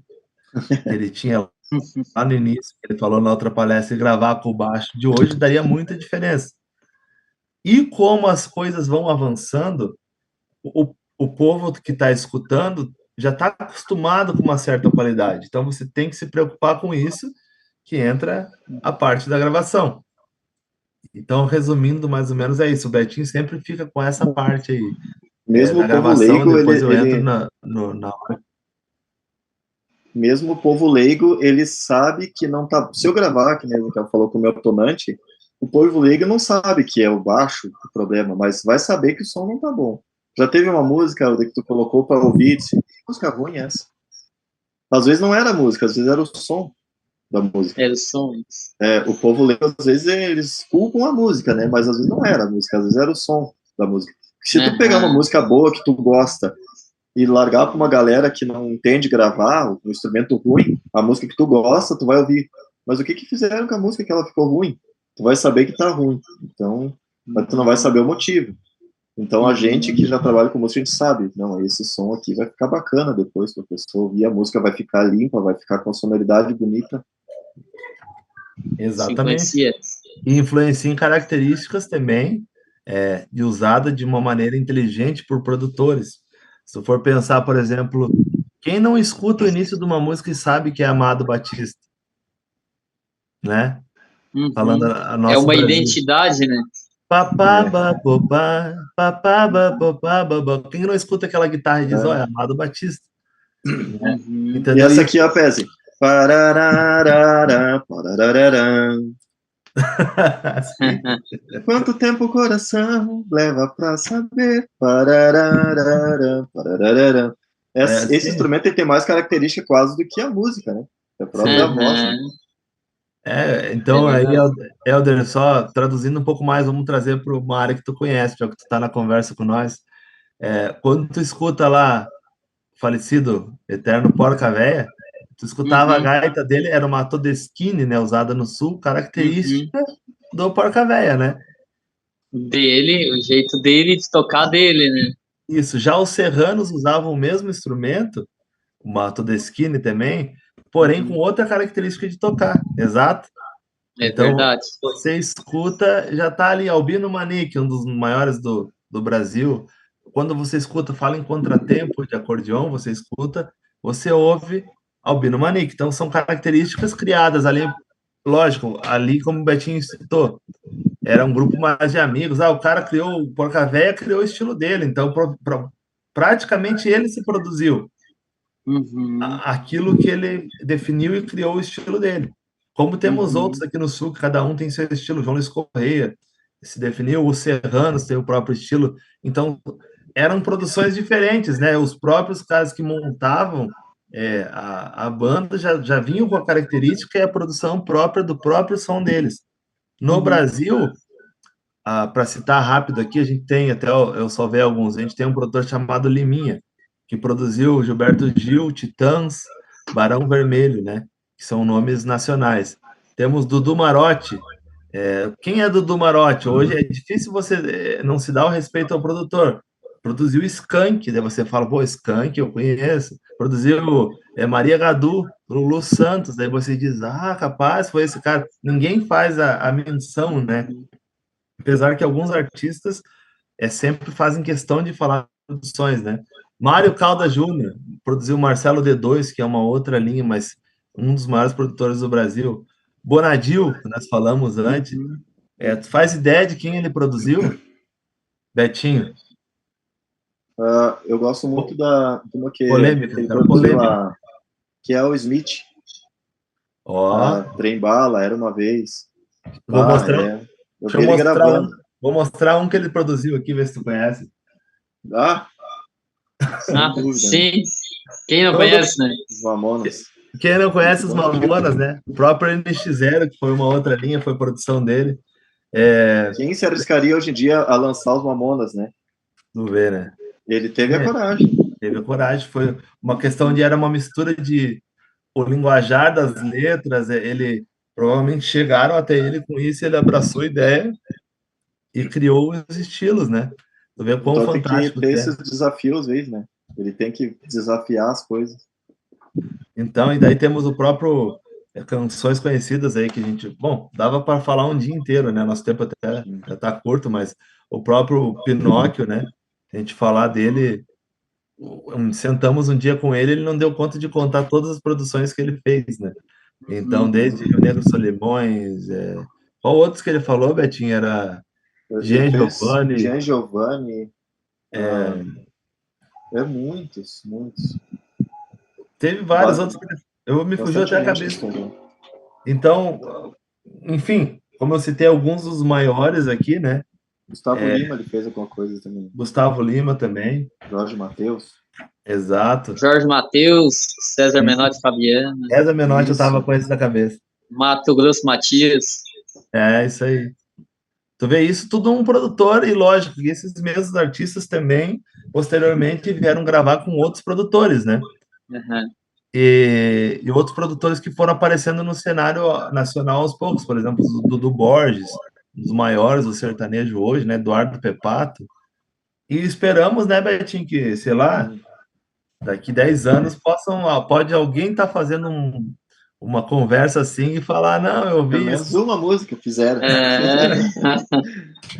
Speaker 2: que ele tinha lá no início, que ele falou na outra palestra, e gravar com o baixo de hoje, daria muita diferença. E como as coisas vão avançando, o povo que está escutando já está acostumado com uma certa qualidade. Então você tem que se preocupar com isso, que entra a parte da gravação. Então, resumindo, mais ou menos é isso. O Betinho sempre fica com essa parte aí
Speaker 3: Mesmo
Speaker 2: da
Speaker 3: o povo
Speaker 2: gravação,
Speaker 3: leigo,
Speaker 2: depois eu entro
Speaker 3: mesmo o povo leigo, ele sabe que não tá. Se eu gravar, que nem o Miguel falou com o meu tonante, o povo leigo não sabe que é o baixo o problema, mas vai saber que o som não tá bom. Já teve uma música que tu colocou para ouvir, disse, que música ruim é essa? Às vezes não era a música, às vezes era o som da música.
Speaker 1: Era o som.
Speaker 3: O povo leigo, às vezes, eles culpam a música, né? Mas às vezes não era a música, às vezes era o som da música. Se tu pegar uma música boa que tu gosta e largar para uma galera que não entende gravar, um instrumento ruim, a música que tu gosta, tu vai ouvir. Mas o que fizeram com a música que ela ficou ruim? Tu vai saber que tá ruim. Então, mas tu não vai saber o motivo. Então, a gente que já trabalha com música, a gente sabe, não, esse som aqui vai ficar bacana depois para a pessoa ouvir, a música vai ficar limpa, vai ficar com sonoridade bonita.
Speaker 2: Exatamente. E influencia em características também, de usada de uma maneira inteligente por produtores. Se tu for pensar, por exemplo, quem não escuta o início de uma música e sabe que é Amado Batista, né? Falando a nossa
Speaker 1: é uma
Speaker 2: Brasil.
Speaker 1: Identidade, né?
Speaker 2: Quem não escuta aquela guitarra e diz, olha, Amado Batista. Né?
Speaker 3: E essa aqui, ó, Pese. Quanto tempo o coração leva pra saber? Esse instrumento tem mais característica quase do que a música, né? A própria voz. Né?
Speaker 2: Então, aí, Helder, só traduzindo um pouco mais, vamos trazer para uma área que tu conhece, já que tu está na conversa com nós. Quando tu escuta lá, falecido Eterno Porca Véia, tu escutava a gaita dele, era uma Todeschini, né, usada no sul, característica do Porca Véia, né?
Speaker 1: Dele, o jeito dele de tocar dele, né?
Speaker 2: Isso, já os serranos usavam o mesmo instrumento, uma Todeschini também, porém com outra característica de tocar, exato. Então,
Speaker 1: verdade.
Speaker 2: Você escuta, já tá ali, Albino Manique, um dos maiores do Brasil. Quando você escuta, fala em contratempo de acordeon, você escuta, você ouve Albino Manique. Então, são características criadas ali, lógico, ali como o Betinho citou, era um grupo mais de amigos. O cara criou, o Porca Véia criou o estilo dele, então praticamente ele se produziu. Aquilo que ele definiu e criou o estilo dele. Como temos outros aqui no Sul, que cada um tem seu estilo. João Luiz Correia se definiu, os Serranos têm o próprio estilo. Então, eram produções diferentes, né? Os próprios caras que montavam a banda já vinham com a característica e a produção própria do próprio som deles. No Brasil, para citar rápido aqui, a gente tem, até eu só vi alguns, a gente tem um produtor chamado Liminha, que produziu Gilberto Gil, Titãs, Barão Vermelho, né? Que são nomes nacionais. Temos Dudu Marotti. Quem é Dudu Marotti? Hoje é difícil você não se dar o respeito ao produtor. Produziu Skank, daí você fala, pô, Skank eu conheço. Produziu Maria Gadu, Lulu Santos, daí você diz, capaz, foi esse cara. Ninguém faz a menção, né? Apesar que alguns artistas sempre fazem questão de falar produções, né? Mário Calda Júnior produziu Marcelo D2, que é uma outra linha, mas um dos maiores produtores do Brasil. Bonadil, que nós falamos antes. Tu faz ideia de quem ele produziu? Betinho?
Speaker 3: Eu gosto muito de uma que
Speaker 2: polêmica,
Speaker 3: ele produziu, que é o Smith. Trem Bala, Era Uma Vez.
Speaker 2: Vou mostrar.
Speaker 3: Eu vi ele gravando.
Speaker 2: Vou mostrar um que ele produziu aqui, ver se tu conhece.
Speaker 1: Sim. Quem não conhece, né?
Speaker 3: Os Mamonas.
Speaker 2: Quem não conhece os Mamonas, né? O próprio NX0, que foi uma outra linha, foi produção dele.
Speaker 3: Quem se arriscaria hoje em dia a lançar os Mamonas, né?
Speaker 2: Não vê, né?
Speaker 3: Ele teve a coragem.
Speaker 2: Teve a coragem. Foi uma questão era uma mistura de o linguajar das letras. Ele provavelmente chegaram até ele com isso, ele abraçou a ideia e criou os estilos, né? Tu vê quão fantástico
Speaker 3: tem que ter esses desafios, às vezes, né? Ele tem que desafiar as coisas.
Speaker 2: Então, e daí temos o próprio canções conhecidas aí que a gente... Bom, dava para falar um dia inteiro, né? Nosso tempo até já tá curto, mas o próprio Pinóquio, né? A gente falar dele... Sentamos um dia com ele não deu conta de contar todas as produções que ele fez, né? Então, desde Rio Negro Solimões... Qual outros que ele falou, Betinho? Era... Jean
Speaker 3: Giovanni. Muitos.
Speaker 2: Teve vários outros que me fugiu até a cabeça. Então, enfim, como eu citei alguns dos maiores aqui, né?
Speaker 3: Gustavo Lima, ele fez alguma coisa também.
Speaker 2: Gustavo Lima também.
Speaker 3: Jorge Mateus.
Speaker 2: Exato.
Speaker 1: Jorge Mateus, César Menotti Fabiano.
Speaker 2: César Menotti, eu tava com esse na cabeça.
Speaker 1: Mato Grosso Matias.
Speaker 2: Isso aí. Tu vê isso tudo um produtor, e lógico, que esses mesmos artistas também, posteriormente, vieram gravar com outros produtores, né?
Speaker 1: Uhum.
Speaker 2: E outros produtores que foram aparecendo no cenário nacional aos poucos, por exemplo, o Dudu Borges, um dos maiores do sertanejo hoje, né? Eduardo Pepato. E esperamos, né, Betinho, que, sei lá, daqui 10 anos pode alguém estar fazendo uma conversa assim e falar, não, eu
Speaker 3: Pelo
Speaker 2: vi
Speaker 3: menos
Speaker 2: isso,
Speaker 3: uma música fizeram.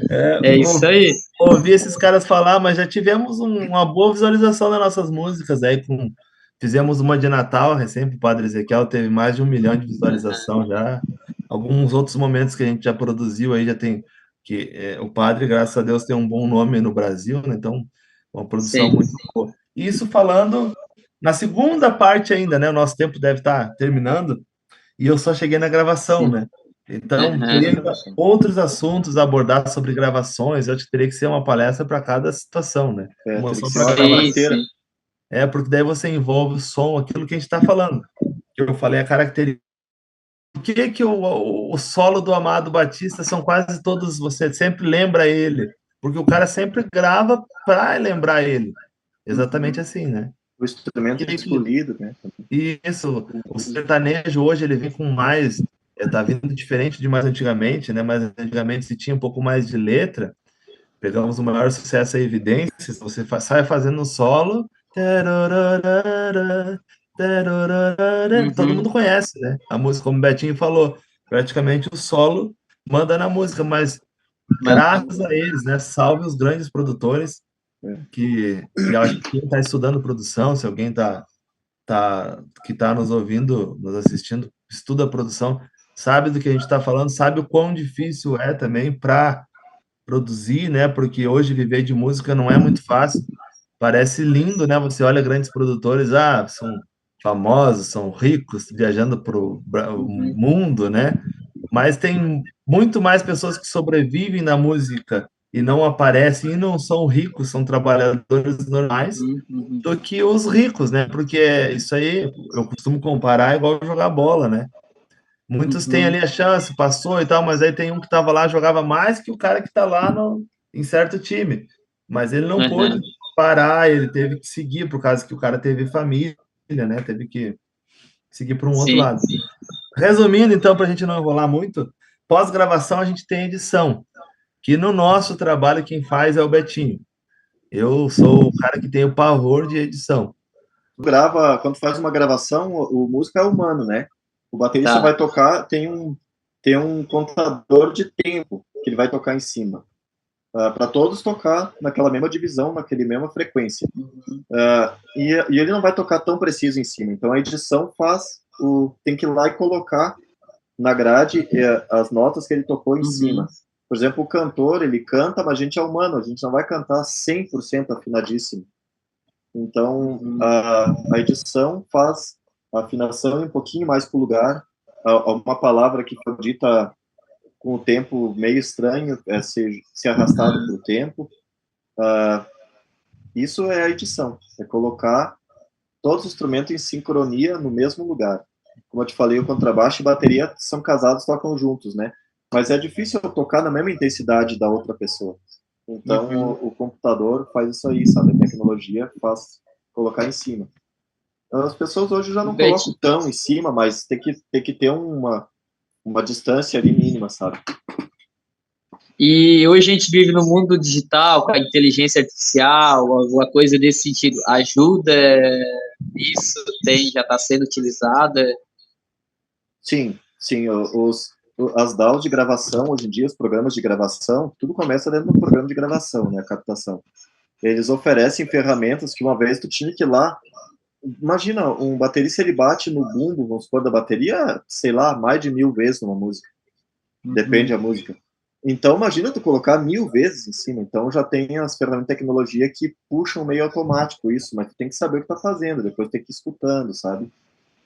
Speaker 1: É, é isso aí.
Speaker 2: ouvi esses caras falar, mas já tivemos uma boa visualização das nossas músicas aí fizemos uma de Natal, recém o Padre Ezequiel teve mais de 1 milhão de visualização já. Alguns outros momentos que a gente já produziu aí já tem o Padre, graças a Deus, tem um bom nome no Brasil, né? Então, uma produção
Speaker 1: Sim.
Speaker 2: muito boa. Isso falando na segunda parte ainda, né? O nosso tempo deve estar terminando e eu só cheguei na gravação,
Speaker 1: Sim.
Speaker 2: né? Então,
Speaker 1: Uhum.
Speaker 2: teria ainda outros assuntos a abordar sobre gravações, eu acho que teria que ser uma palestra para cada situação, né? Uma
Speaker 3: Teria que
Speaker 2: só
Speaker 3: ser
Speaker 2: para
Speaker 3: uma tarde
Speaker 1: Sim,
Speaker 2: gravação.
Speaker 3: inteira.
Speaker 1: sim.
Speaker 2: Porque daí você envolve o som, aquilo que a gente está falando. Que eu falei, a característica. Por que o solo do Amado Batista são quase todos, você sempre lembra ele? Porque o cara sempre grava para lembrar ele. Exatamente assim, né?
Speaker 3: O instrumento escolhido, né?
Speaker 2: Isso, o sertanejo hoje ele vem com mais, tá vindo diferente de mais antigamente, né? Mas antigamente se tinha um pouco mais de letra. Pegamos o maior sucesso, a Evidências, você sai fazendo um solo, tararara, tararara, todo
Speaker 1: Uhum.
Speaker 2: mundo conhece, né? A música, como o Betinho falou, praticamente o solo manda na música, mas
Speaker 1: Mas,
Speaker 2: graças a eles, né? Salve os grandes produtores que eu acho que quem está estudando produção, se alguém que está nos ouvindo, nos assistindo, estuda produção, sabe do que a gente está falando, sabe o quão difícil é também para produzir, né? Porque hoje viver de música não é muito fácil. Parece lindo, né? Você olha grandes produtores, são famosos, são ricos, viajando para o
Speaker 1: uhum.
Speaker 2: mundo, né? Mas tem muito mais pessoas que sobrevivem na música e não aparecem e não são ricos, são trabalhadores normais
Speaker 1: Uhum.
Speaker 2: do que os ricos, né? Porque isso aí eu costumo comparar igual jogar bola, né? Muitos têm
Speaker 1: Uhum.
Speaker 2: ali a chance, passou e tal, mas aí tem um que estava lá, jogava mais que o cara que está lá em certo time. Mas ele não pôde
Speaker 1: Uhum.
Speaker 2: parar, ele teve que seguir, por causa que o cara teve família, né? Teve que seguir para um outro
Speaker 1: Sim.
Speaker 2: lado. Resumindo, então, para a gente não enrolar muito, pós-gravação a gente tem edição, que no nosso trabalho quem faz é o Betinho. Eu sou o cara que tem o pavor de edição.
Speaker 3: Quando faz uma gravação, o músico é humano, né? O baterista
Speaker 1: Tá.
Speaker 3: vai tocar, tem um contador de tempo que ele vai tocar em cima. Para todos tocar naquela mesma divisão, naquela mesma frequência.
Speaker 1: Uhum.
Speaker 3: E ele não vai tocar tão preciso em cima. Então a edição tem que ir lá e colocar na grade as notas que ele tocou em
Speaker 1: Uhum.
Speaker 3: cima. Por exemplo, o cantor, ele canta, mas a gente é humano, a gente não vai cantar 100% afinadíssimo. Então,
Speaker 1: Uhum.
Speaker 3: a edição faz a afinação ir um pouquinho mais para o lugar. Uma palavra que foi dita com o tempo meio estranho, ser arrastado pelo tempo. Isso é a edição, é colocar todos os instrumentos em sincronia no mesmo lugar. Como eu te falei, o contrabaixo e bateria são casados, tocam juntos, né? Mas é difícil eu tocar na mesma intensidade da outra pessoa. Então,
Speaker 1: Uhum.
Speaker 3: o computador faz isso aí, sabe? A tecnologia faz colocar em cima. As pessoas hoje já não colocam
Speaker 1: Beth,
Speaker 3: tão em cima, mas tem que ter uma distância ali mínima, sabe?
Speaker 1: e hoje a gente vive no mundo digital, com a inteligência artificial, alguma coisa desse sentido. Ajuda isso? Já está sendo utilizada?
Speaker 3: Sim, sim. As DAWs de gravação, hoje em dia, os programas de gravação, tudo começa dentro do programa de gravação, né? A captação. Eles oferecem ferramentas que uma vez tu tinha que ir lá. Imagina, um baterista ele bate no bumbo, vamos supor, da bateria, sei lá, mais de 1000 vezes numa música. Depende
Speaker 1: Uhum.
Speaker 3: da música. Então, imagina tu colocar 1000 vezes em cima. Então, já tem as ferramentas de tecnologia que puxam meio automático isso, mas tu tem que saber o que tá fazendo, depois tem que ir escutando, sabe?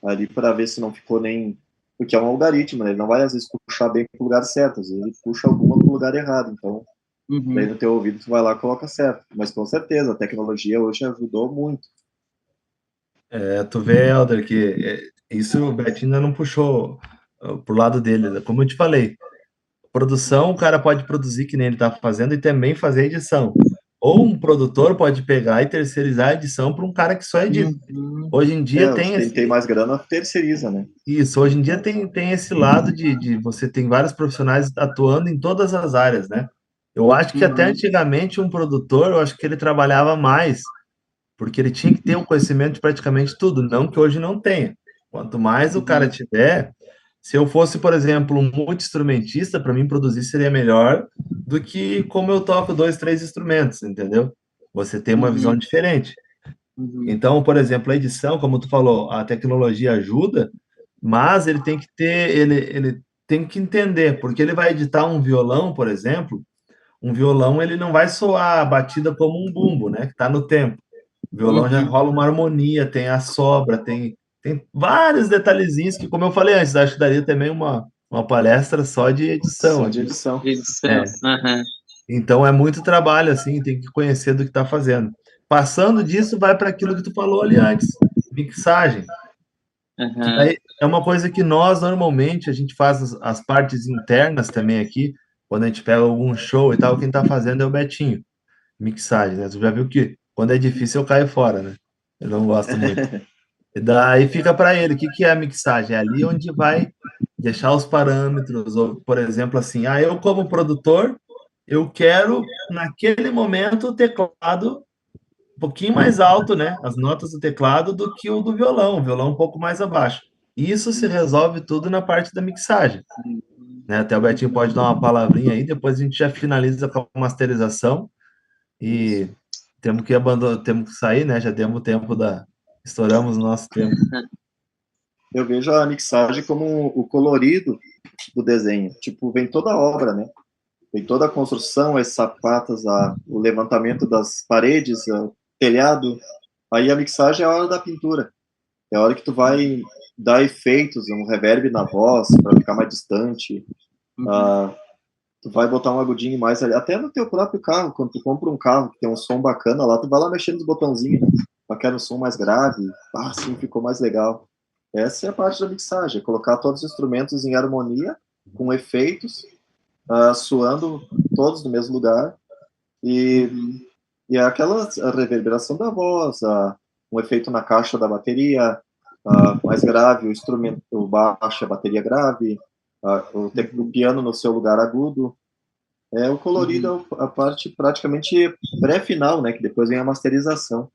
Speaker 3: Ali para ver se não ficou nem. Porque é um algoritmo, né? Ele não vai às vezes puxar bem pro lugar certo, às vezes ele puxa alguma pro lugar errado. Então, daí
Speaker 1: Uhum.
Speaker 3: no teu ouvido tu vai lá e coloca certo. Mas com certeza, a tecnologia hoje ajudou muito.
Speaker 2: Tu vê, Helder, que isso o Betinho ainda não puxou pro lado dele, né? Como eu te falei. Produção, o cara pode produzir que nem ele está fazendo e também fazer edição. Ou um produtor pode pegar e terceirizar a edição para um cara que só edita.
Speaker 1: Uhum.
Speaker 2: Hoje em dia
Speaker 3: Quem tem mais grana terceiriza, né?
Speaker 2: isso, hoje em dia tem esse lado de você tem vários profissionais atuando em todas as áreas, né? Eu acho que até
Speaker 1: Uhum.
Speaker 2: antigamente um produtor, eu acho que ele trabalhava mais, porque ele tinha que ter um conhecimento de praticamente tudo, não que hoje não tenha. Quanto mais o cara
Speaker 1: Uhum.
Speaker 2: tiver, se eu fosse, por exemplo, um multi-instrumentista, para mim produzir seria melhor do que como eu toco dois, três instrumentos, entendeu? Você tem uma visão
Speaker 1: Uhum.
Speaker 2: diferente.
Speaker 1: Uhum.
Speaker 2: Então, por exemplo, a edição, como tu falou, a tecnologia ajuda, mas ele tem que ter, ele tem que entender, porque ele vai editar um violão, por exemplo, um violão ele não vai soar a batida como um bumbo, né, que está no tempo. O violão já
Speaker 1: Uhum.
Speaker 2: rola uma harmonia, tem a sobra, tem vários detalhezinhos que, como eu falei antes, acho que daria também uma palestra só de edição
Speaker 3: Só de
Speaker 2: aqui.
Speaker 3: edição.
Speaker 1: Edição.
Speaker 2: É, então é muito trabalho, assim, tem que conhecer do que está fazendo. Passando disso, vai para aquilo que tu falou ali antes, mixagem. Que
Speaker 1: Aham.
Speaker 2: daí é uma coisa que nós, normalmente, a gente faz as partes internas também aqui, quando a gente pega algum show e tal, quem tá fazendo é o Betinho, mixagem, né? Tu já viu que quando é difícil eu caio fora, né? Eu não gosto muito. E daí fica para ele, o que que é a mixagem? É ali onde vai deixar os parâmetros, ou, por exemplo, assim, eu como produtor, eu quero, naquele momento, o teclado um pouquinho mais alto, né? As notas do teclado do que o violão um pouco mais abaixo. E isso se resolve tudo na parte da mixagem, né? Até o Betinho pode dar uma palavrinha aí, depois a gente já finaliza com a masterização
Speaker 3: Isso.
Speaker 2: e temos que abandonar, temos que sair, né? Já demos tempo estouramos o nosso tempo.
Speaker 3: Eu vejo a mixagem como o colorido do desenho. Tipo, vem toda a obra, né? Vem toda a construção, as sapatas, o levantamento das paredes, o telhado. Aí a mixagem é a hora da pintura. É a hora que tu vai dar efeitos, um reverb na voz para ficar mais distante.
Speaker 1: Uhum.
Speaker 3: Tu vai botar um agudinho mais ali. Até no teu próprio carro, quando tu compra um carro que tem um som bacana lá, tu vai lá mexendo nos botãozinhos, né? Quer um som mais grave. Assim ficou mais legal. Essa é a parte da mixagem, é colocar todos os instrumentos em harmonia, com efeitos, suando todos no mesmo lugar, e,
Speaker 1: Uhum.
Speaker 3: e aquela a reverberação da voz, um efeito na caixa da bateria, mais grave, o instrumento, o baixo, a bateria grave, o piano no seu lugar agudo. O colorido
Speaker 1: Uhum.
Speaker 3: é a parte praticamente pré-final, né, que depois vem a masterização.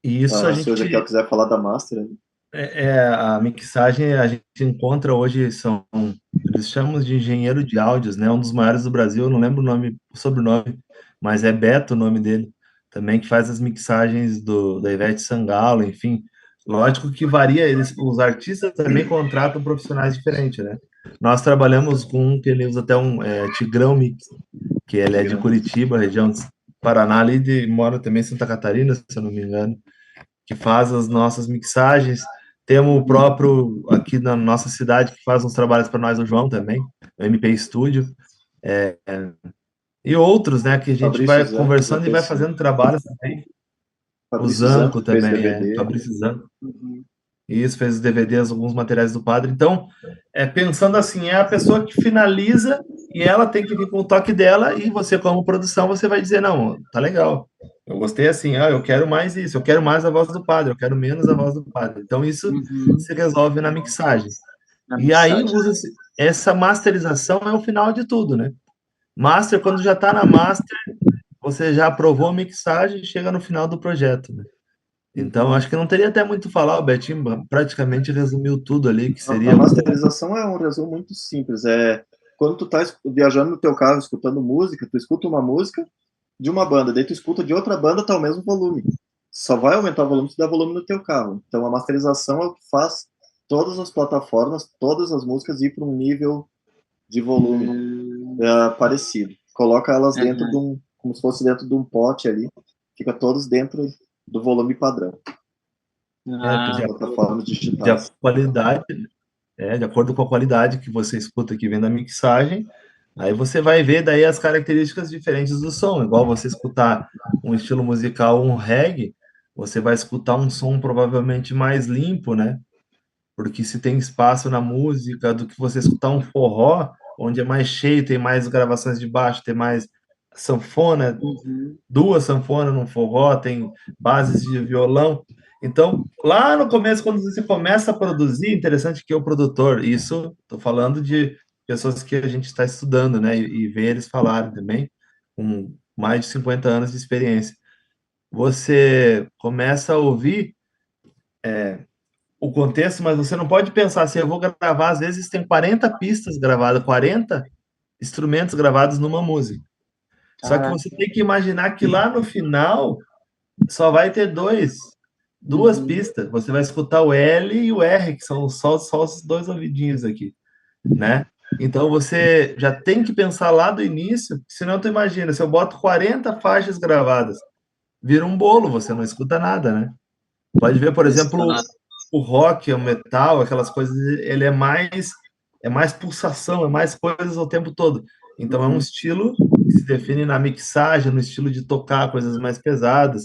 Speaker 2: E isso a
Speaker 3: Se o Ezequiel
Speaker 2: gente
Speaker 3: quiser falar da master,
Speaker 2: a mixagem a gente encontra hoje eles chamam de engenheiro de áudios, né? Um dos maiores do Brasil, eu não lembro o sobrenome, mas é Beto o nome dele, também que faz as mixagens da Ivete Sangalo, enfim. Lógico que varia, os artistas também contratam profissionais diferentes, né? Nós trabalhamos com um que ele usa até Tigrão Mix, que ele é de
Speaker 3: Tigrão.
Speaker 2: Curitiba, região do Paraná, mora também em Santa Catarina, se eu não me engano, que faz as nossas mixagens. Temos o próprio aqui na nossa cidade que faz uns trabalhos para nós, o João também, o MP Studio, e outros, né, que a gente
Speaker 3: Fabrício
Speaker 2: vai
Speaker 3: Zanco já
Speaker 2: conversando e vai
Speaker 3: fez,
Speaker 2: fazendo trabalhos também. O
Speaker 3: Fabrício
Speaker 2: Zanco
Speaker 3: Zanco fez
Speaker 2: também,
Speaker 3: DVD.
Speaker 2: Fabrício Zanco.
Speaker 1: Uhum.
Speaker 2: Isso, fez os DVDs, alguns materiais do padre. Então, pensando assim, é a pessoa que finaliza e ela tem que vir com o toque dela e você, como produção, você vai dizer, não, tá legal. Eu gostei assim, eu quero mais isso, eu quero mais a voz do padre, eu quero menos a voz do padre. Então, isso
Speaker 1: Uhum.
Speaker 2: se resolve na mixagem.
Speaker 1: Na
Speaker 2: E aí,
Speaker 1: mixagem.
Speaker 2: usa-se, essa masterização é o final de tudo, né? Master, quando já está na master, você já aprovou a mixagem e chega no final do projeto, né? Então,
Speaker 1: Uhum.
Speaker 2: acho que não teria até muito o falar, o Betinho praticamente resumiu tudo ali, que
Speaker 3: A
Speaker 2: seria
Speaker 3: masterização é um resumo muito simples. Quando tu tá viajando no teu carro escutando música, tu escuta uma música de uma banda, daí tu escuta de outra banda, tá o mesmo volume. Só vai aumentar o volume se der volume no teu carro. Então a masterização é o que faz todas as plataformas, todas as músicas ir para um nível de volume parecido. Coloca elas dentro de
Speaker 1: Uhum.
Speaker 3: como se fosse dentro de um pote ali, fica todos dentro do volume padrão
Speaker 2: de,
Speaker 3: das
Speaker 1: Ah,
Speaker 3: plataformas
Speaker 2: de a
Speaker 3: digitais.
Speaker 2: qualidade, de acordo com a qualidade que você escuta que vem da mixagem, aí você vai ver daí as características diferentes do som. Igual você escutar um estilo musical, um reggae, você vai escutar um som provavelmente mais limpo, né? Porque se tem espaço na música do que você escutar um forró, onde é mais cheio, tem mais gravações de baixo, tem mais sanfona,
Speaker 1: Uhum.
Speaker 2: duas sanfonas no forró, tem bases de violão. Então, lá no começo, quando você começa a produzir, interessante que o produtor, isso, estou falando de pessoas que a gente está estudando, né, e ver eles falarem também, com mais de 50 anos de experiência. Você começa a ouvir o contexto, mas você não pode pensar assim, eu vou gravar, às vezes tem 40 pistas gravadas, 40 instrumentos gravados numa música. Só que
Speaker 1: Caraca.
Speaker 2: você tem que imaginar que lá no final só vai ter duas
Speaker 1: Uhum.
Speaker 2: pistas. Você vai escutar o L e o R, que são só os dois ouvidinhos aqui, né? Então você já tem que pensar lá do início, senão tu imagina, se eu boto 40 faixas gravadas, vira um bolo, você não escuta nada, né? Pode ver, por exemplo,
Speaker 1: Impressionante.
Speaker 2: o rock, o metal, aquelas coisas, ele é mais pulsação, é mais coisas o tempo todo. Então é um
Speaker 1: Uhum.
Speaker 2: estilo que se define na mixagem, no estilo de tocar coisas mais pesadas.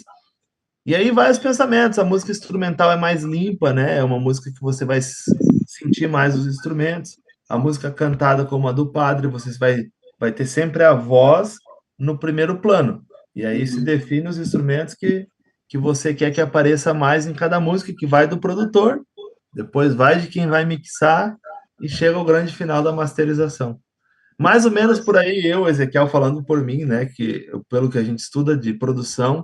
Speaker 2: E aí vai os pensamentos. A música instrumental é mais limpa, né? É uma música que você vai sentir mais os instrumentos. A música cantada, como a do padre, você vai ter sempre a voz no primeiro plano. E aí se
Speaker 1: Uhum.
Speaker 2: define os instrumentos que você quer que apareça mais em cada música, que vai do produtor, depois vai de quem vai mixar e chega ao grande final da masterização. Mais ou menos por aí, eu, Ezequiel, falando por mim, né? Que pelo que a gente estuda de produção,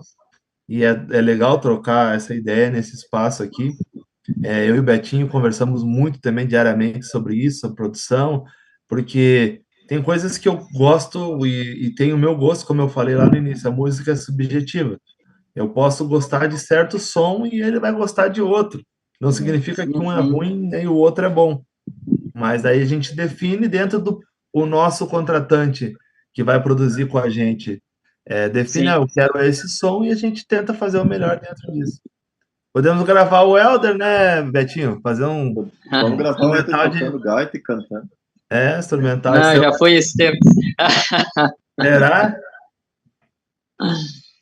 Speaker 2: e é legal trocar essa ideia nesse espaço aqui. Eu e o Betinho conversamos muito também diariamente sobre isso, sobre produção, porque tem coisas que eu gosto e tem o meu gosto, como eu falei lá no início, a música é subjetiva. Eu posso gostar de certo som e ele vai gostar de outro. Não significa que um é
Speaker 1: Uhum.
Speaker 2: ruim nem o outro é bom, mas aí a gente define dentro do o nosso contratante que vai produzir com a gente, define,
Speaker 1: Sim.
Speaker 2: eu quero esse som e a gente tenta fazer o melhor dentro disso. Podemos gravar o Elder, né, Betinho? Fazer um
Speaker 3: Vamos gravar o Éder
Speaker 2: instrumental de.
Speaker 3: tocando gaita e cantando.
Speaker 2: Instrumental de
Speaker 1: Não,
Speaker 2: seu.
Speaker 1: já foi esse tempo.
Speaker 2: Será?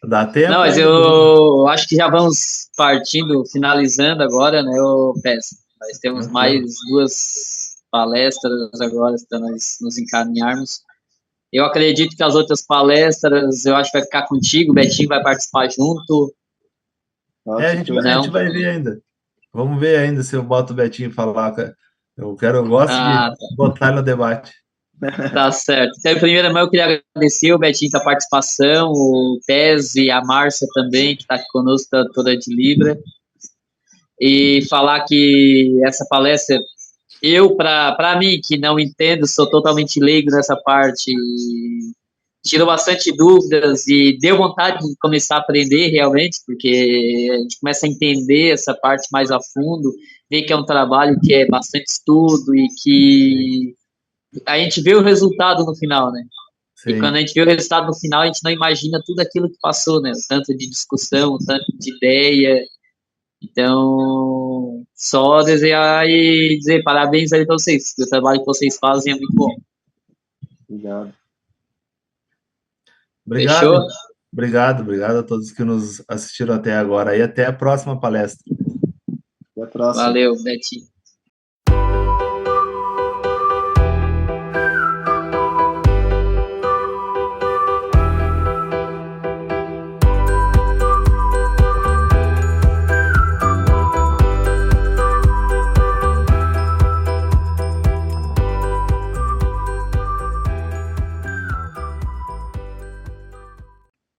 Speaker 2: Dá
Speaker 1: Não,
Speaker 2: tempo
Speaker 1: mas
Speaker 2: ainda.
Speaker 1: eu acho que já vamos partindo, finalizando agora, né, o PES. Nós temos
Speaker 2: Tranquilo.
Speaker 1: mais duas palestras agora para nós nos encaminharmos. Eu acredito que as outras palestras, eu acho que vai ficar contigo, o Betinho vai participar junto,
Speaker 3: Acho que
Speaker 2: A gente
Speaker 1: não?
Speaker 2: vai ver ainda. Vamos ver ainda se eu boto o Betinho falar. Eu gosto de
Speaker 1: Ah,
Speaker 2: botar ele no debate.
Speaker 1: tá certo. Então, em primeira mão, eu queria agradecer o Betinho pela participação, o Pez e a Márcia também, que está aqui conosco, toda de Libra, e falar que essa palestra, para mim, que não entendo, sou totalmente leigo nessa parte, tirou bastante dúvidas e deu vontade de começar a aprender realmente, porque a gente começa a entender essa parte mais a fundo, ver que é um trabalho que é bastante estudo e
Speaker 2: Sim,
Speaker 1: que a gente vê o resultado no final, né? E quando a
Speaker 2: sim.
Speaker 1: gente vê o resultado no final, a gente não imagina tudo aquilo que passou, né? O tanto de discussão, o tanto de ideia. Então, só desejar e dizer parabéns aí para vocês, porque o trabalho que vocês fazem é muito bom.
Speaker 3: Obrigado.
Speaker 2: Obrigado.
Speaker 1: Fechou?
Speaker 2: Obrigado a todos que nos assistiram até agora e até a próxima palestra.
Speaker 3: Até a próxima.
Speaker 1: Valeu, Betinho.